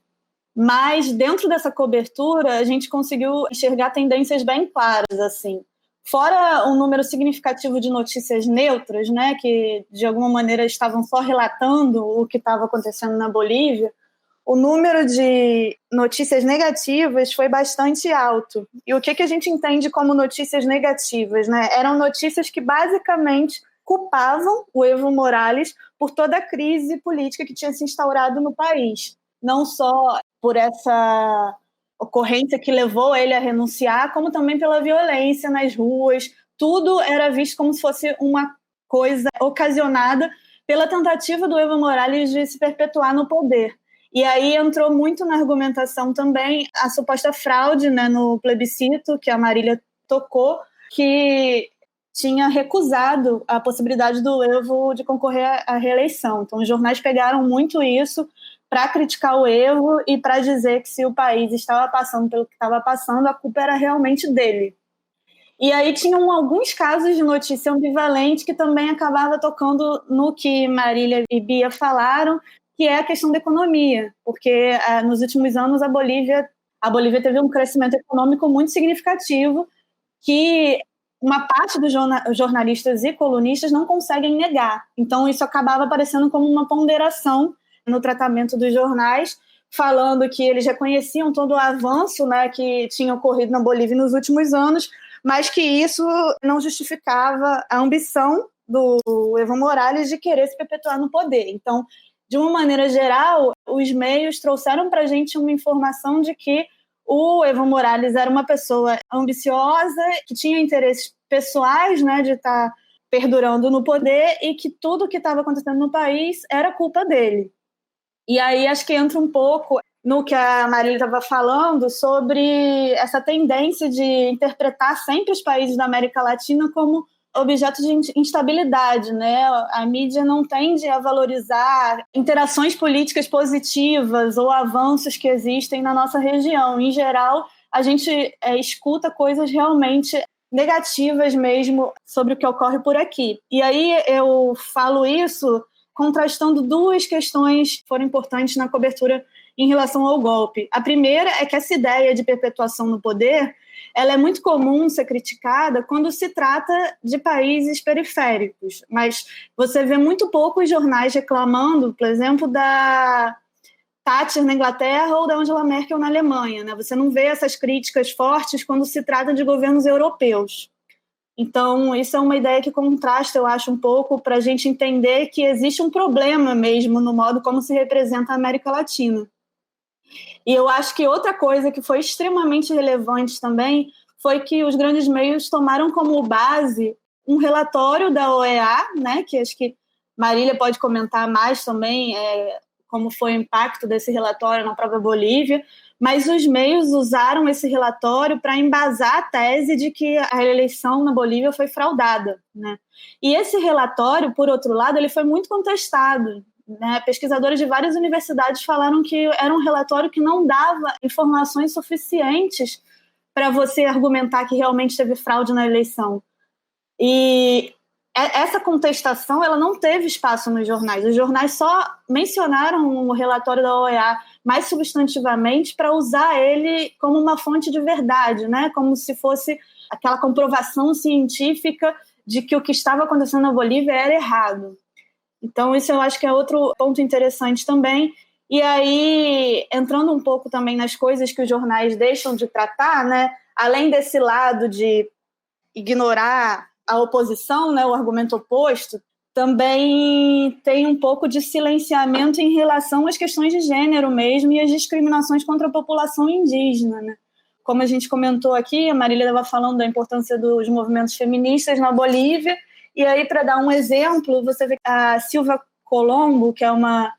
Mas dentro dessa cobertura, a gente conseguiu enxergar tendências bem claras, assim. Fora um número significativo de notícias neutras, né, que de alguma maneira estavam só relatando o que estava acontecendo na Bolívia, o número de notícias negativas foi bastante alto. E o que a gente entende como notícias negativas, né? Eram notícias que basicamente culpavam o Evo Morales por toda a crise política que tinha se instaurado no país. Não só por essa ocorrência que levou ele a renunciar, como também pela violência nas ruas. Tudo era visto como se fosse uma coisa ocasionada pela tentativa do Evo Morales de se perpetuar no poder. E aí entrou muito na argumentação também a suposta fraude, né, no plebiscito que a Marília tocou, que tinha recusado a possibilidade do Evo de concorrer à reeleição. Então os jornais pegaram muito isso para criticar o Evo e para dizer que se o país estava passando pelo que estava passando, a culpa era realmente dele. E aí tinham alguns casos de notícia ambivalente que também acabava tocando no que Marília e Bia falaram, que é a questão da economia, porque nos últimos anos a Bolívia teve um crescimento econômico muito significativo que uma parte dos jornalistas e colunistas não conseguem negar. Então isso acabava aparecendo como uma ponderação no tratamento dos jornais, falando que eles reconheciam todo o avanço, né, que tinha ocorrido na Bolívia nos últimos anos, mas que isso não justificava a ambição do Evo Morales de querer se perpetuar no poder. Então, de uma maneira geral, os meios trouxeram para a gente uma informação de que o Evo Morales era uma pessoa ambiciosa, que tinha interesses pessoais, né, de estar perdurando no poder, e que tudo que estava acontecendo no país era culpa dele. E aí acho que entra um pouco no que a Marília estava falando sobre essa tendência de interpretar sempre os países da América Latina como objeto de instabilidade, né? A mídia não tende a valorizar interações políticas positivas ou avanços que existem na nossa região. Em geral, a gente escuta coisas realmente negativas mesmo sobre o que ocorre por aqui. E aí eu falo isso contrastando 2 questões que foram importantes na cobertura em relação ao golpe. A primeira é que essa ideia de perpetuação no poder, ela é muito comum ser criticada quando se trata de países periféricos, mas você vê muito poucos jornais reclamando, por exemplo, da Thatcher na Inglaterra ou da Angela Merkel na Alemanha, né? Você não vê essas críticas fortes quando se trata de governos europeus. Então, isso é uma ideia que contrasta, eu acho, um pouco para a gente entender que existe um problema mesmo no modo como se representa a América Latina. E eu acho que outra coisa que foi extremamente relevante também foi que os grandes meios tomaram como base um relatório da OEA, né, que acho que Marília pode comentar mais também como foi o impacto desse relatório na própria Bolívia, mas os meios usaram esse relatório para embasar a tese de que a eleição na Bolívia foi fraudada, né? E esse relatório, por outro lado, ele foi muito contestado, né? Pesquisadores de várias universidades falaram que era um relatório que não dava informações suficientes para você argumentar que realmente teve fraude na eleição. E essa contestação ela não teve espaço nos jornais. Os jornais só mencionaram o relatório da OEA mais substantivamente para usar ele como uma fonte de verdade, né? Como se fosse aquela comprovação científica de que o que estava acontecendo na Bolívia era errado. Então, isso eu acho que é outro ponto interessante também. E aí, entrando um pouco também nas coisas que os jornais deixam de tratar, né? Além desse lado de ignorar a oposição, né, o argumento oposto, também tem um pouco de silenciamento em relação às questões de gênero mesmo e às discriminações contra a população indígena, né? Como a gente comentou aqui, a Marília estava falando da importância dos movimentos feministas na Bolívia, e aí, para dar um exemplo, você vê a Silva Colombo, que é uma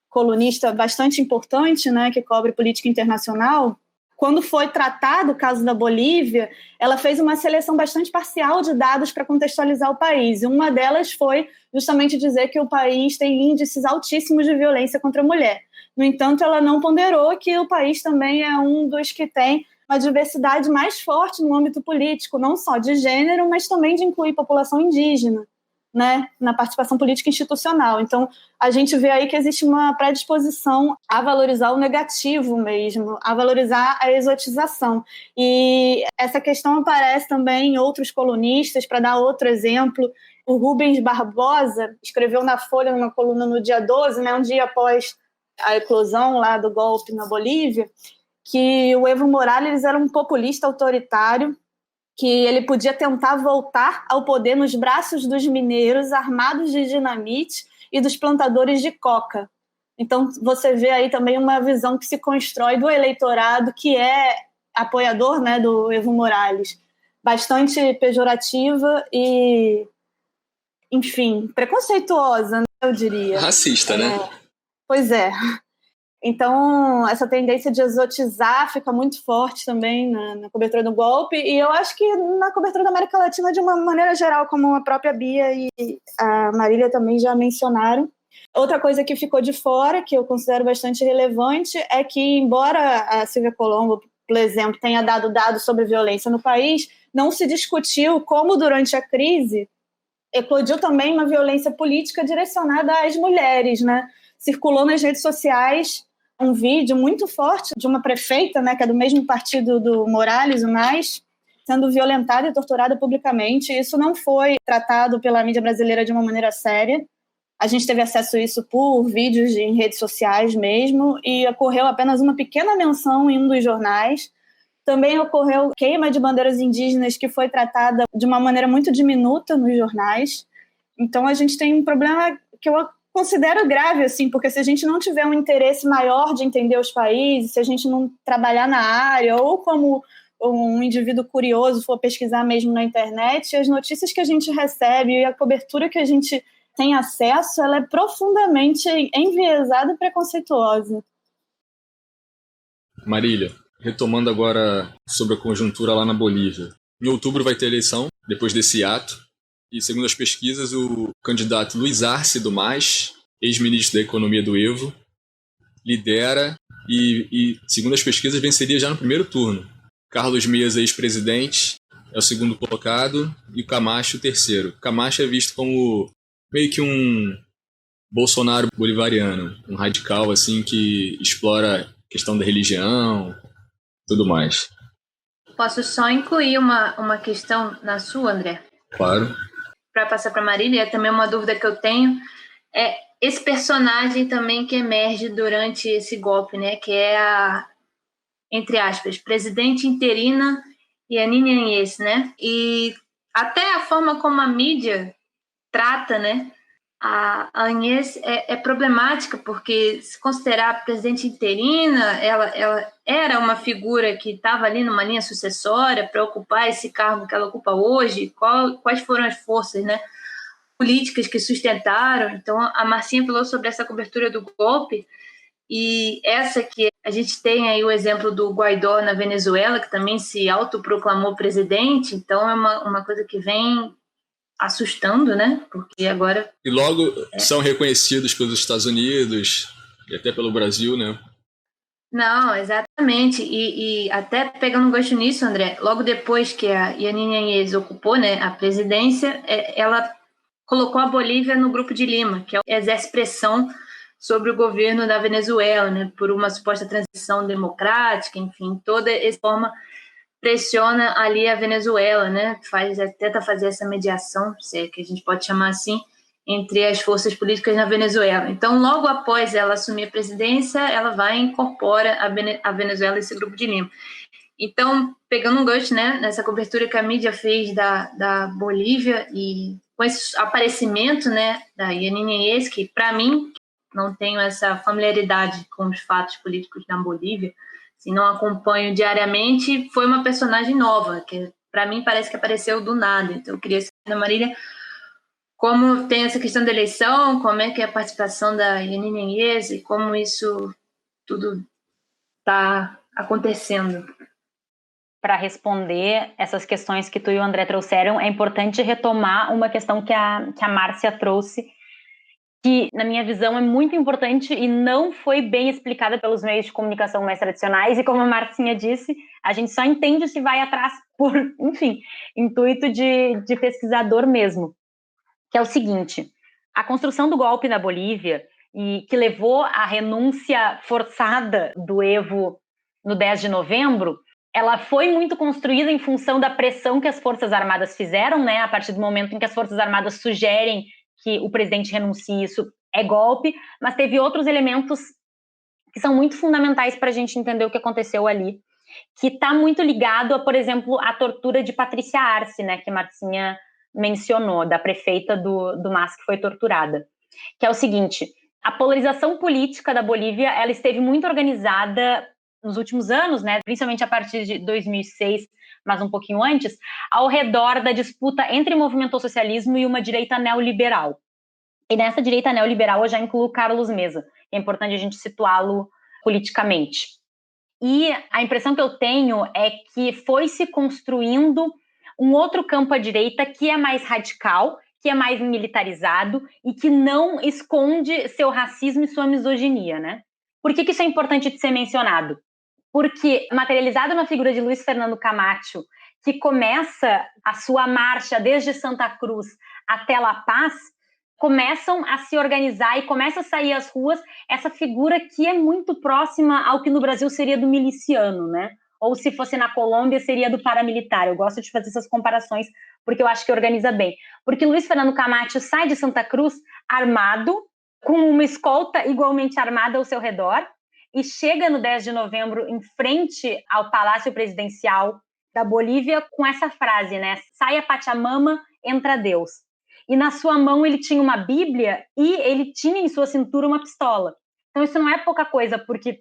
colunista bastante importante, né, que cobre política internacional. Quando foi tratado o caso da Bolívia, ela fez uma seleção bastante parcial de dados para contextualizar o país. E uma delas foi justamente dizer que o país tem índices altíssimos de violência contra a mulher. No entanto, ela não ponderou que o país também é um dos que tem uma diversidade mais forte no âmbito político, não só de gênero, mas também de incluir população indígena, né, na participação política institucional. Então, a gente vê aí que existe uma predisposição a valorizar o negativo mesmo, a valorizar a exotização. E essa questão aparece também em outros colunistas. Para dar outro exemplo, o Rubens Barbosa escreveu na Folha, numa coluna no dia 12, né, um dia após a eclosão lá do golpe na Bolívia, que o Evo Morales era um populista autoritário, que ele podia tentar voltar ao poder nos braços dos mineiros armados de dinamite e dos plantadores de coca. Então, você vê aí também uma visão que se constrói do eleitorado que é apoiador, né, do Evo Morales, bastante pejorativa e, enfim, preconceituosa, né, eu diria. Racista, né? Pois é. Então, essa tendência de exotizar fica muito forte também na cobertura do golpe, e eu acho que na cobertura da América Latina, de uma maneira geral, como a própria Bia e a Marília também já mencionaram. Outra coisa que ficou de fora, que eu considero bastante relevante, é que, embora a Silvia Colombo, por exemplo, tenha dado dados sobre violência no país, não se discutiu como, durante a crise, eclodiu também uma violência política direcionada às mulheres, né? Circulou nas redes sociais um vídeo muito forte de uma prefeita, né, que é do mesmo partido do Morales, o MAS, sendo violentada e torturada publicamente. Isso não foi tratado pela mídia brasileira de uma maneira séria. A gente teve acesso a isso por vídeos em redes sociais mesmo, e ocorreu apenas uma pequena menção em um dos jornais. Também ocorreu queima de bandeiras indígenas, que foi tratada de uma maneira muito diminuta nos jornais. Então, a gente tem um problema que eu considero grave, assim, porque se a gente não tiver um interesse maior de entender os países, se a gente não trabalhar na área, ou como um indivíduo curioso for pesquisar mesmo na internet, as notícias que a gente recebe e a cobertura que a gente tem acesso, ela é profundamente enviesada e preconceituosa. Marília, retomando agora sobre a conjuntura lá na Bolívia. Em outubro vai ter eleição, depois desse ato. E, segundo as pesquisas, o candidato Luiz Arce do MAS, ex-ministro da Economia do Evo, lidera e, segundo as pesquisas, venceria já no primeiro turno. Carlos Mesa, ex-presidente, é o segundo colocado e o Camacho o terceiro. Camacho é visto como meio que um Bolsonaro bolivariano, um radical assim que explora a questão da religião, tudo mais. Posso só incluir uma questão na sua, André? Claro. Para passar para a Marília, é também uma dúvida que eu tenho, é esse personagem também que emerge durante esse golpe, né, que é a, entre aspas, presidente interina Yanine Áñez, né, e até a forma como a mídia trata, né, a Áñez é problemática, porque se considerar a presidente interina, ela era uma figura que estava ali numa linha sucessória para ocupar esse cargo que ela ocupa hoje, quais foram as forças, né, políticas que sustentaram. Então, a Marcinha falou sobre essa cobertura do golpe, e essa que a gente tem aí o exemplo do Guaidó na Venezuela, que também se autoproclamou presidente, então é uma coisa que vem assustando, né? Porque agora... E logo são reconhecidos pelos Estados Unidos e até pelo Brasil, né? Não, exatamente. E até pegando um gancho nisso, André, logo depois que a Yanine Áñez ocupou, né, a presidência, ela colocou a Bolívia no Grupo de Lima, que exerce pressão sobre o governo da Venezuela, né, por uma suposta transição democrática, enfim, toda essa forma pressiona ali a Venezuela, né, tenta fazer essa mediação, se é que a gente pode chamar assim, entre as forças políticas na Venezuela. Então, logo após ela assumir a presidência, ela vai e incorpora a Venezuela nesse Grupo de Lima. Então, pegando um gancho, né, nessa cobertura que a mídia fez da Bolívia e com esse aparecimento, né, da Yanine Áñez, que para mim não tenho essa familiaridade com os fatos políticos na Bolívia, se não acompanho diariamente, foi uma personagem nova, que para mim parece que apareceu do nada. Então eu queria saber da Marília como tem essa questão da eleição, como é que é a participação da Yanine Áñez e como isso tudo está acontecendo. Para responder essas questões que tu e o André trouxeram, é importante retomar uma questão que a Márcia trouxe, que, na minha visão, é muito importante e não foi bem explicada pelos meios de comunicação mais tradicionais, e como a Marcinha disse, a gente só entende se vai atrás por, enfim, intuito de pesquisador mesmo, que é o seguinte: a construção do golpe na Bolívia, e que levou à renúncia forçada do Evo no 10 de novembro, ela foi muito construída em função da pressão que as Forças Armadas fizeram, né? A partir do momento em que as Forças Armadas sugerem que o presidente renuncie, isso é golpe, mas teve outros elementos que são muito fundamentais para a gente entender o que aconteceu ali, que está muito ligado a, por exemplo, a tortura de Patrícia Arce, né? Que a Marcinha mencionou, da prefeita do MAS que foi torturada, que é o seguinte: a polarização política da Bolívia, ela esteve muito organizada nos últimos anos, né, principalmente a partir de 2006, mas um pouquinho antes, ao redor da disputa entre o movimento socialismo e uma direita neoliberal. E nessa direita neoliberal eu já incluo Carlos Mesa, que é importante a gente situá-lo politicamente. E a impressão que eu tenho é que foi se construindo um outro campo à direita que é mais radical, que é mais militarizado e que não esconde seu racismo e sua misoginia, né? Por que isso é importante de ser mencionado? Porque, materializado na figura de Luiz Fernando Camacho, que começa a sua marcha desde Santa Cruz até La Paz, começam a se organizar e começa a sair às ruas essa figura que é muito próxima ao que no Brasil seria do miliciano, né? Ou se fosse na Colômbia, seria do paramilitar. Eu gosto de fazer essas comparações porque eu acho que organiza bem. Porque Luiz Fernando Camacho sai de Santa Cruz armado, com uma escolta igualmente armada ao seu redor, e chega no 10 de novembro em frente ao Palácio Presidencial da Bolívia com essa frase, né? Sai a Pachamama, entra Deus. E na sua mão ele tinha uma Bíblia e ele tinha em sua cintura uma pistola. Então isso não é pouca coisa, porque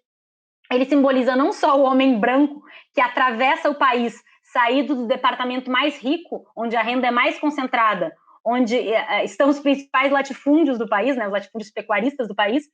ele simboliza não só o homem branco que atravessa o país, saído do departamento mais rico, onde a renda é mais concentrada, onde estão os principais latifúndios do país, né, os latifúndios pecuaristas do país,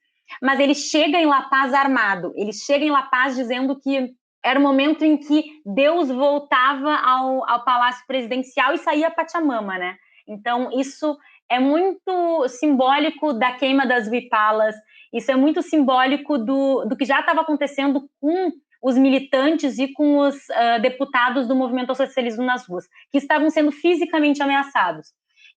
mas ele chega em La Paz armado, ele chega em La Paz dizendo que era o momento em que Deus voltava ao Palácio Presidencial e saía a Pachamama, né? Então, isso é muito simbólico da queima das Wipalas, isso é muito simbólico do que já estava acontecendo com os militantes e com os deputados do movimento ao socialismo nas ruas, que estavam sendo fisicamente ameaçados.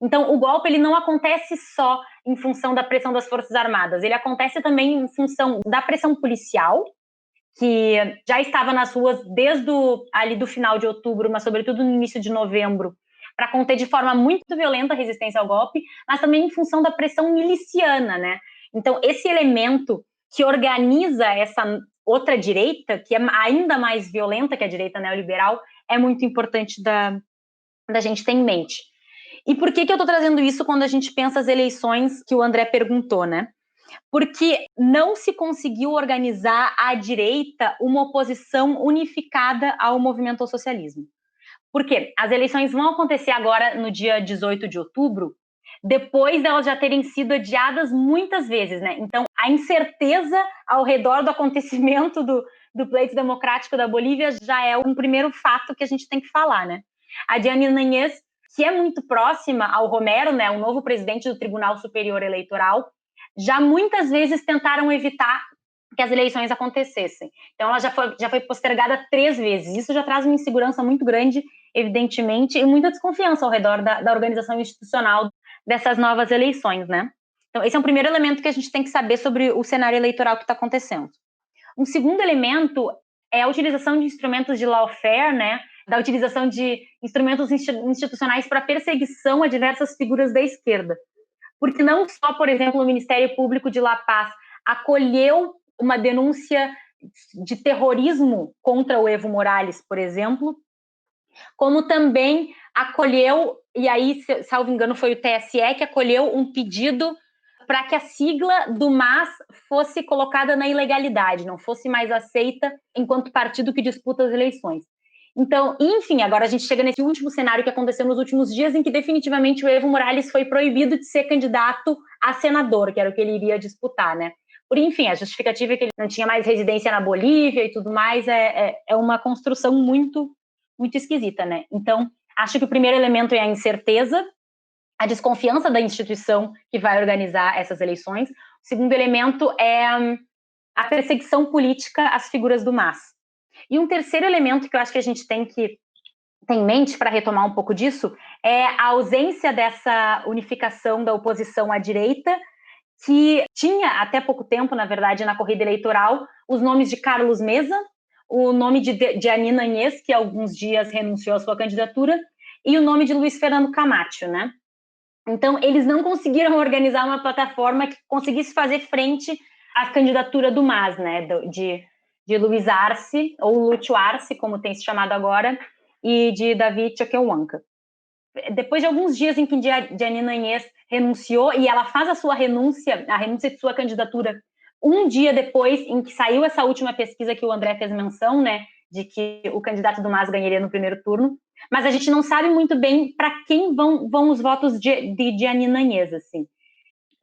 Então, o golpe ele não acontece só em função da pressão das Forças Armadas, ele acontece também em função da pressão policial, que já estava nas ruas desde ali do final de outubro, mas sobretudo no início de novembro, para conter de forma muito violenta a resistência ao golpe, mas também em função da pressão miliciana, né? Então, esse elemento que organiza essa outra direita, que é ainda mais violenta que a direita neoliberal, é muito importante da gente ter em mente. E por que eu estou trazendo isso quando a gente pensa as eleições que o André perguntou, né? Porque não se conseguiu organizar à direita uma oposição unificada ao movimento ao socialismo. Por quê? As eleições vão acontecer agora no dia 18 de outubro, depois delas já terem sido adiadas muitas vezes, né? Então, a incerteza ao redor do acontecimento do pleito democrático da Bolívia já é um primeiro fato que a gente tem que falar, né? A Yanine Áñez, que é muito próxima ao Romero, né, o novo presidente do Tribunal Superior Eleitoral, já muitas vezes tentaram evitar que as eleições acontecessem. Então, ela já foi postergada 3 vezes. Isso já traz uma insegurança muito grande, evidentemente, e muita desconfiança ao redor da organização institucional dessas novas eleições, né? Então, esse é um primeiro elemento que a gente tem que saber sobre o cenário eleitoral que está acontecendo. Um segundo elemento é a utilização de instrumentos de lawfare, né? Da utilização de instrumentos institucionais para perseguição a diversas figuras da esquerda. Porque não só, por exemplo, o Ministério Público de La Paz acolheu uma denúncia de terrorismo contra o Evo Morales, por exemplo, como também acolheu, e aí, salvo engano, foi o TSE que acolheu um pedido para que a sigla do MAS fosse colocada na ilegalidade, não fosse mais aceita enquanto partido que disputa as eleições. Então, enfim, agora a gente chega nesse último cenário que aconteceu nos últimos dias, em que definitivamente o Evo Morales foi proibido de ser candidato a senador, que era o que ele iria disputar, né? Por enfim, a justificativa é que ele não tinha mais residência na Bolívia e tudo mais, é uma construção muito, muito esquisita, né? Então, acho que o primeiro elemento é a incerteza, a desconfiança da instituição que vai organizar essas eleições. O segundo elemento é a perseguição política às figuras do MAS. E um terceiro elemento que eu acho que a gente tem que ter em mente para retomar um pouco disso é a ausência dessa unificação da oposição à direita, que tinha até pouco tempo, na verdade, na corrida eleitoral, os nomes de Carlos Mesa, o nome de Janina Áñez, que há alguns dias renunciou à sua candidatura, e o nome de Luiz Fernando Camacho, né? Então, eles não conseguiram organizar uma plataforma que conseguisse fazer frente à candidatura do MAS, né? De Luiz Arce, ou Lúcio Arce, como tem se chamado agora, e de David Choquehuanca. Depois de alguns dias em que Janina Áñez renunciou, e ela faz a renúncia de sua candidatura um dia depois em que saiu essa última pesquisa que o André fez menção, né, de que o candidato do MAS ganharia no primeiro turno, mas a gente não sabe muito bem para quem vão os votos de Janina Áñez, assim.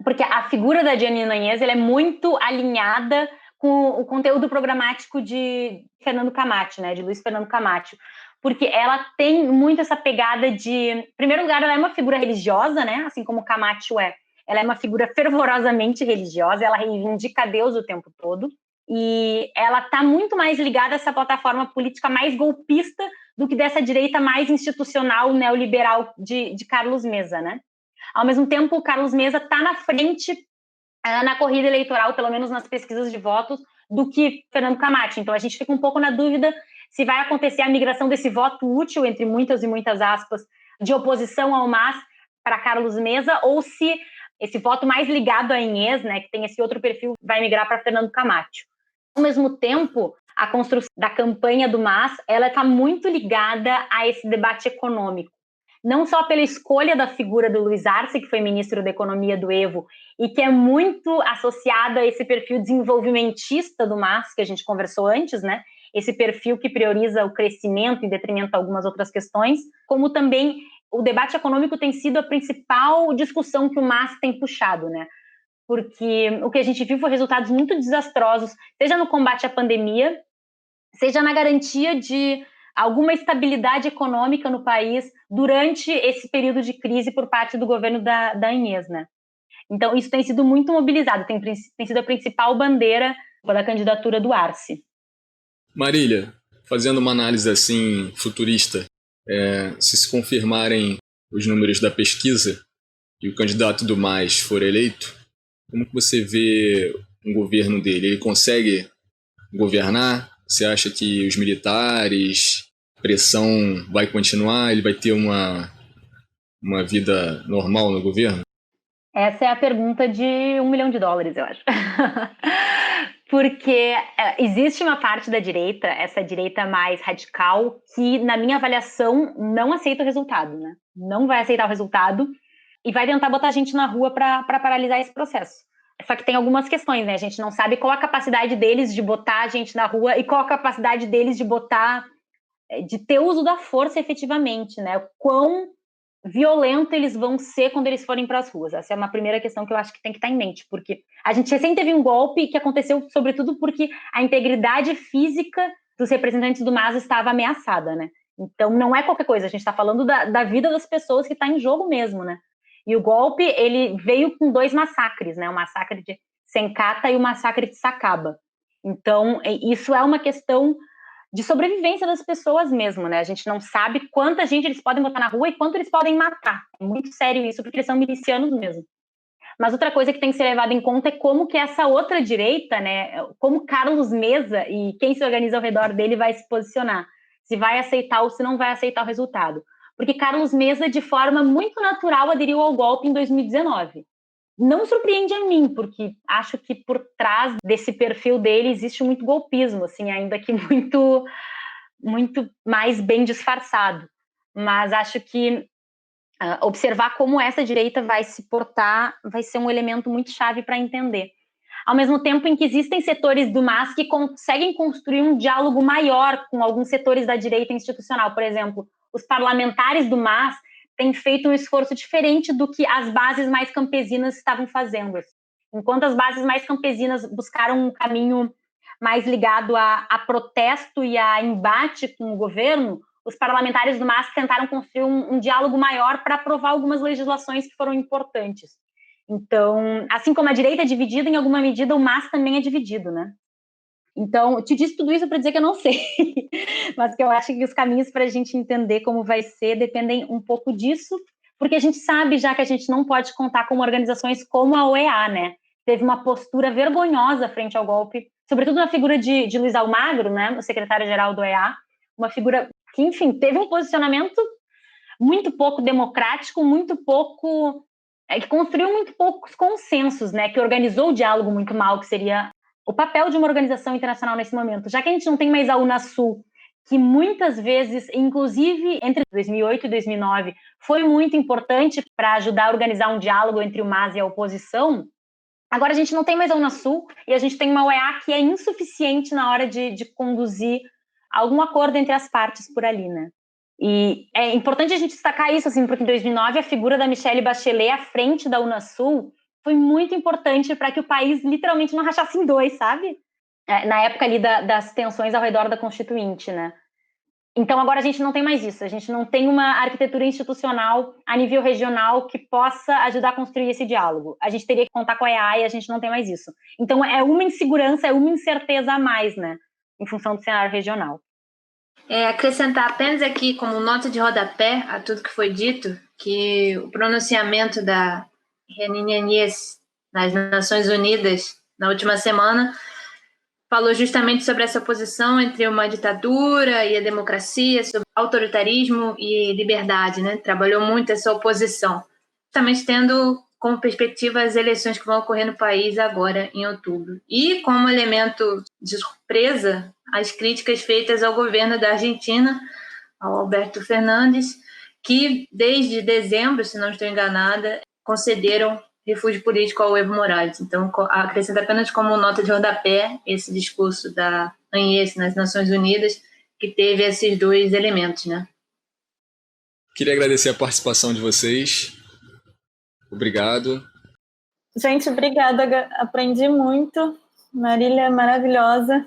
Porque a figura da Janina Áñez, ela é muito alinhada com o conteúdo programático de Fernando Camacho, né, de Luiz Fernando Camacho, porque ela tem muito essa pegada de... Em primeiro lugar, ela é uma figura religiosa, né, assim como Camacho é. Ela é uma figura fervorosamente religiosa, ela reivindica Deus o tempo todo, e ela está muito mais ligada a essa plataforma política mais golpista do que dessa direita mais institucional, neoliberal de Carlos Mesa, né? Ao mesmo tempo, o Carlos Mesa está na frente na corrida eleitoral, pelo menos nas pesquisas de votos, do que Fernando Camacho. Então, a gente fica um pouco na dúvida se vai acontecer a migração desse voto útil, entre muitas e muitas aspas, de oposição ao MAS para Carlos Mesa, ou se esse voto mais ligado a Áñez, né, que tem esse outro perfil, vai migrar para Fernando Camacho. Ao mesmo tempo, a construção da campanha do MAS, ela está muito ligada a esse debate econômico. Não só pela escolha da figura do Luiz Arce, que foi ministro da Economia do Evo, e que é muito associado a esse perfil desenvolvimentista do MAS, que a gente conversou antes, né? Esse perfil que prioriza o crescimento em detrimento de algumas outras questões, como também o debate econômico tem sido a principal discussão que o MAS tem puxado, né? Porque o que a gente viu foi resultados muito desastrosos, seja no combate à pandemia, seja na garantia de alguma estabilidade econômica no país durante esse período de crise por parte do governo da Áñez, né? Então, isso tem sido muito mobilizado, tem sido a principal bandeira da candidatura do Arce. Marília, fazendo uma análise assim futurista, se confirmarem os números da pesquisa e o candidato do MAS for eleito, como que você vê o governo dele? Ele consegue governar? Você acha que os militares, a pressão vai continuar? Ele vai ter uma vida normal no governo? Essa é a pergunta de $1 milhão, eu acho. Porque existe uma parte da direita, essa direita mais radical, que, na minha avaliação, não aceita o resultado, né? Não vai aceitar o resultado e vai tentar botar a gente na rua para paralisar esse processo. Só que tem algumas questões, né? A gente não sabe qual a capacidade deles de botar a gente na rua e qual a capacidade deles de ter uso da força efetivamente, né? O quão violento eles vão ser quando eles forem para as ruas. Essa é uma primeira questão que eu acho que tem que estar em mente, porque a gente recém teve um golpe que aconteceu sobretudo porque a integridade física dos representantes do MAS estava ameaçada, né? Então não é qualquer coisa, a gente está falando da vida das pessoas que está em jogo mesmo, né? E o golpe, ele veio com 2 massacres, né? O massacre de Sencata e o massacre de Sacaba. Então, isso é uma questão de sobrevivência das pessoas mesmo, né? A gente não sabe quanta gente eles podem botar na rua e quanto eles podem matar. É muito sério isso, porque eles são milicianos mesmo. Mas outra coisa que tem que ser levada em conta é como que essa outra direita, né? Como Carlos Mesa e quem se organiza ao redor dele vai se posicionar. Se vai aceitar ou se não vai aceitar o resultado. Porque Carlos Mesa, de forma muito natural, aderiu ao golpe em 2019. Não surpreende a mim, porque acho que por trás desse perfil dele existe muito golpismo, assim, ainda que muito mais bem disfarçado. mas acho que observar como essa direita vai se portar vai ser um elemento muito chave para entender. Ao mesmo tempo em que existem setores do MAS que conseguem construir um diálogo maior com alguns setores da direita institucional. Por exemplo, os parlamentares do MAS têm feito um esforço diferente do que as bases mais campesinas estavam fazendo. Enquanto as bases mais campesinas buscaram um caminho mais ligado a protesto e a embate com o governo, os parlamentares do MAS tentaram construir um diálogo maior para aprovar algumas legislações que foram importantes. Então, assim como a direita é dividida, em alguma medida o MAS também é dividido, né? Então, eu te disse tudo isso para dizer que eu não sei, mas que eu acho que os caminhos para a gente entender como vai ser dependem um pouco disso, porque a gente sabe já que a gente não pode contar com organizações como a OEA, né? Teve uma postura vergonhosa frente ao golpe, sobretudo na figura de Luiz Almagro, né, o secretário-geral do OEA, uma figura que, enfim, teve um posicionamento muito pouco democrático, que construiu muito poucos consensos, né, que organizou o diálogo muito mal, que seria o papel de uma organização internacional nesse momento. Já que a gente não tem mais a Unasul, que muitas vezes, inclusive entre 2008 e 2009, foi muito importante para ajudar a organizar um diálogo entre o MAS e a oposição, agora a gente não tem mais a Unasul e a gente tem uma OEA que é insuficiente na hora de conduzir algum acordo entre as partes por ali, né? E é importante a gente destacar isso, assim, porque em 2009 a figura da Michelle Bachelet à frente da Unasul foi muito importante para que o país literalmente não rachasse em dois, sabe? Na época ali das tensões ao redor da Constituinte, né? Então agora a gente não tem mais isso, a gente não tem uma arquitetura institucional a nível regional que possa ajudar a construir esse diálogo. A gente teria que contar com a EA e a gente não tem mais isso. Então é uma insegurança, é uma incerteza a mais, né? Em função do cenário regional. Acrescentar apenas aqui como nota de rodapé a tudo que foi dito, que o pronunciamento da Jeanine Áñez nas Nações Unidas na última semana falou justamente sobre essa oposição entre uma ditadura e a democracia, sobre autoritarismo e liberdade, né? Trabalhou muito essa oposição, justamente tendo como perspectiva as eleições que vão ocorrer no país agora em outubro. E como elemento de surpresa, as críticas feitas ao governo da Argentina, ao Alberto Fernandes, que desde dezembro, se não estou enganada, concederam refúgio político ao Evo Morales. Então, acrescento apenas como nota de rodapé esse discurso da Áñez nas Nações Unidas, que teve esses dois elementos, né? Queria agradecer a participação de vocês. Obrigado. Gente, obrigada. Aprendi muito. Marília é maravilhosa.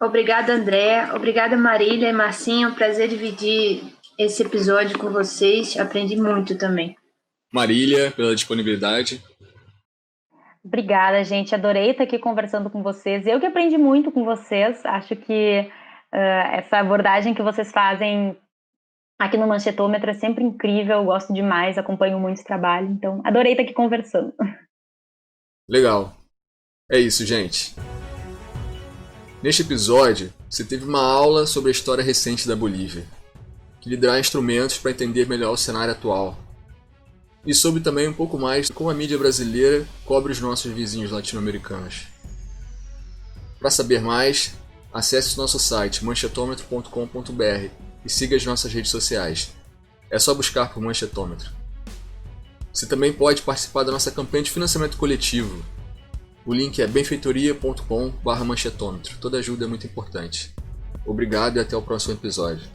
Obrigada, André. Obrigada, Marília e Marcinho. Prazer dividir esse episódio com vocês. Aprendi muito também. Marília, pela disponibilidade. Obrigada, gente. Adorei estar aqui conversando com vocês. Eu que aprendi muito com vocês. Acho que essa abordagem que vocês fazem aqui no Manchetômetro é sempre incrível. Eu gosto demais, acompanho muito esse trabalho. Então, adorei estar aqui conversando. Legal. É isso, gente. Neste episódio, você teve uma aula sobre a história recente da Bolívia, que lhe dará instrumentos para entender melhor o cenário atual. E soube também um pouco mais como a mídia brasileira cobre os nossos vizinhos latino-americanos. Para saber mais, acesse o nosso site manchetômetro.com.br e siga as nossas redes sociais. É só buscar por Manchetômetro. Você também pode participar da nossa campanha de financiamento coletivo. O link é benfeitoria.com/manchetômetro. Toda ajuda é muito importante. Obrigado e até o próximo episódio.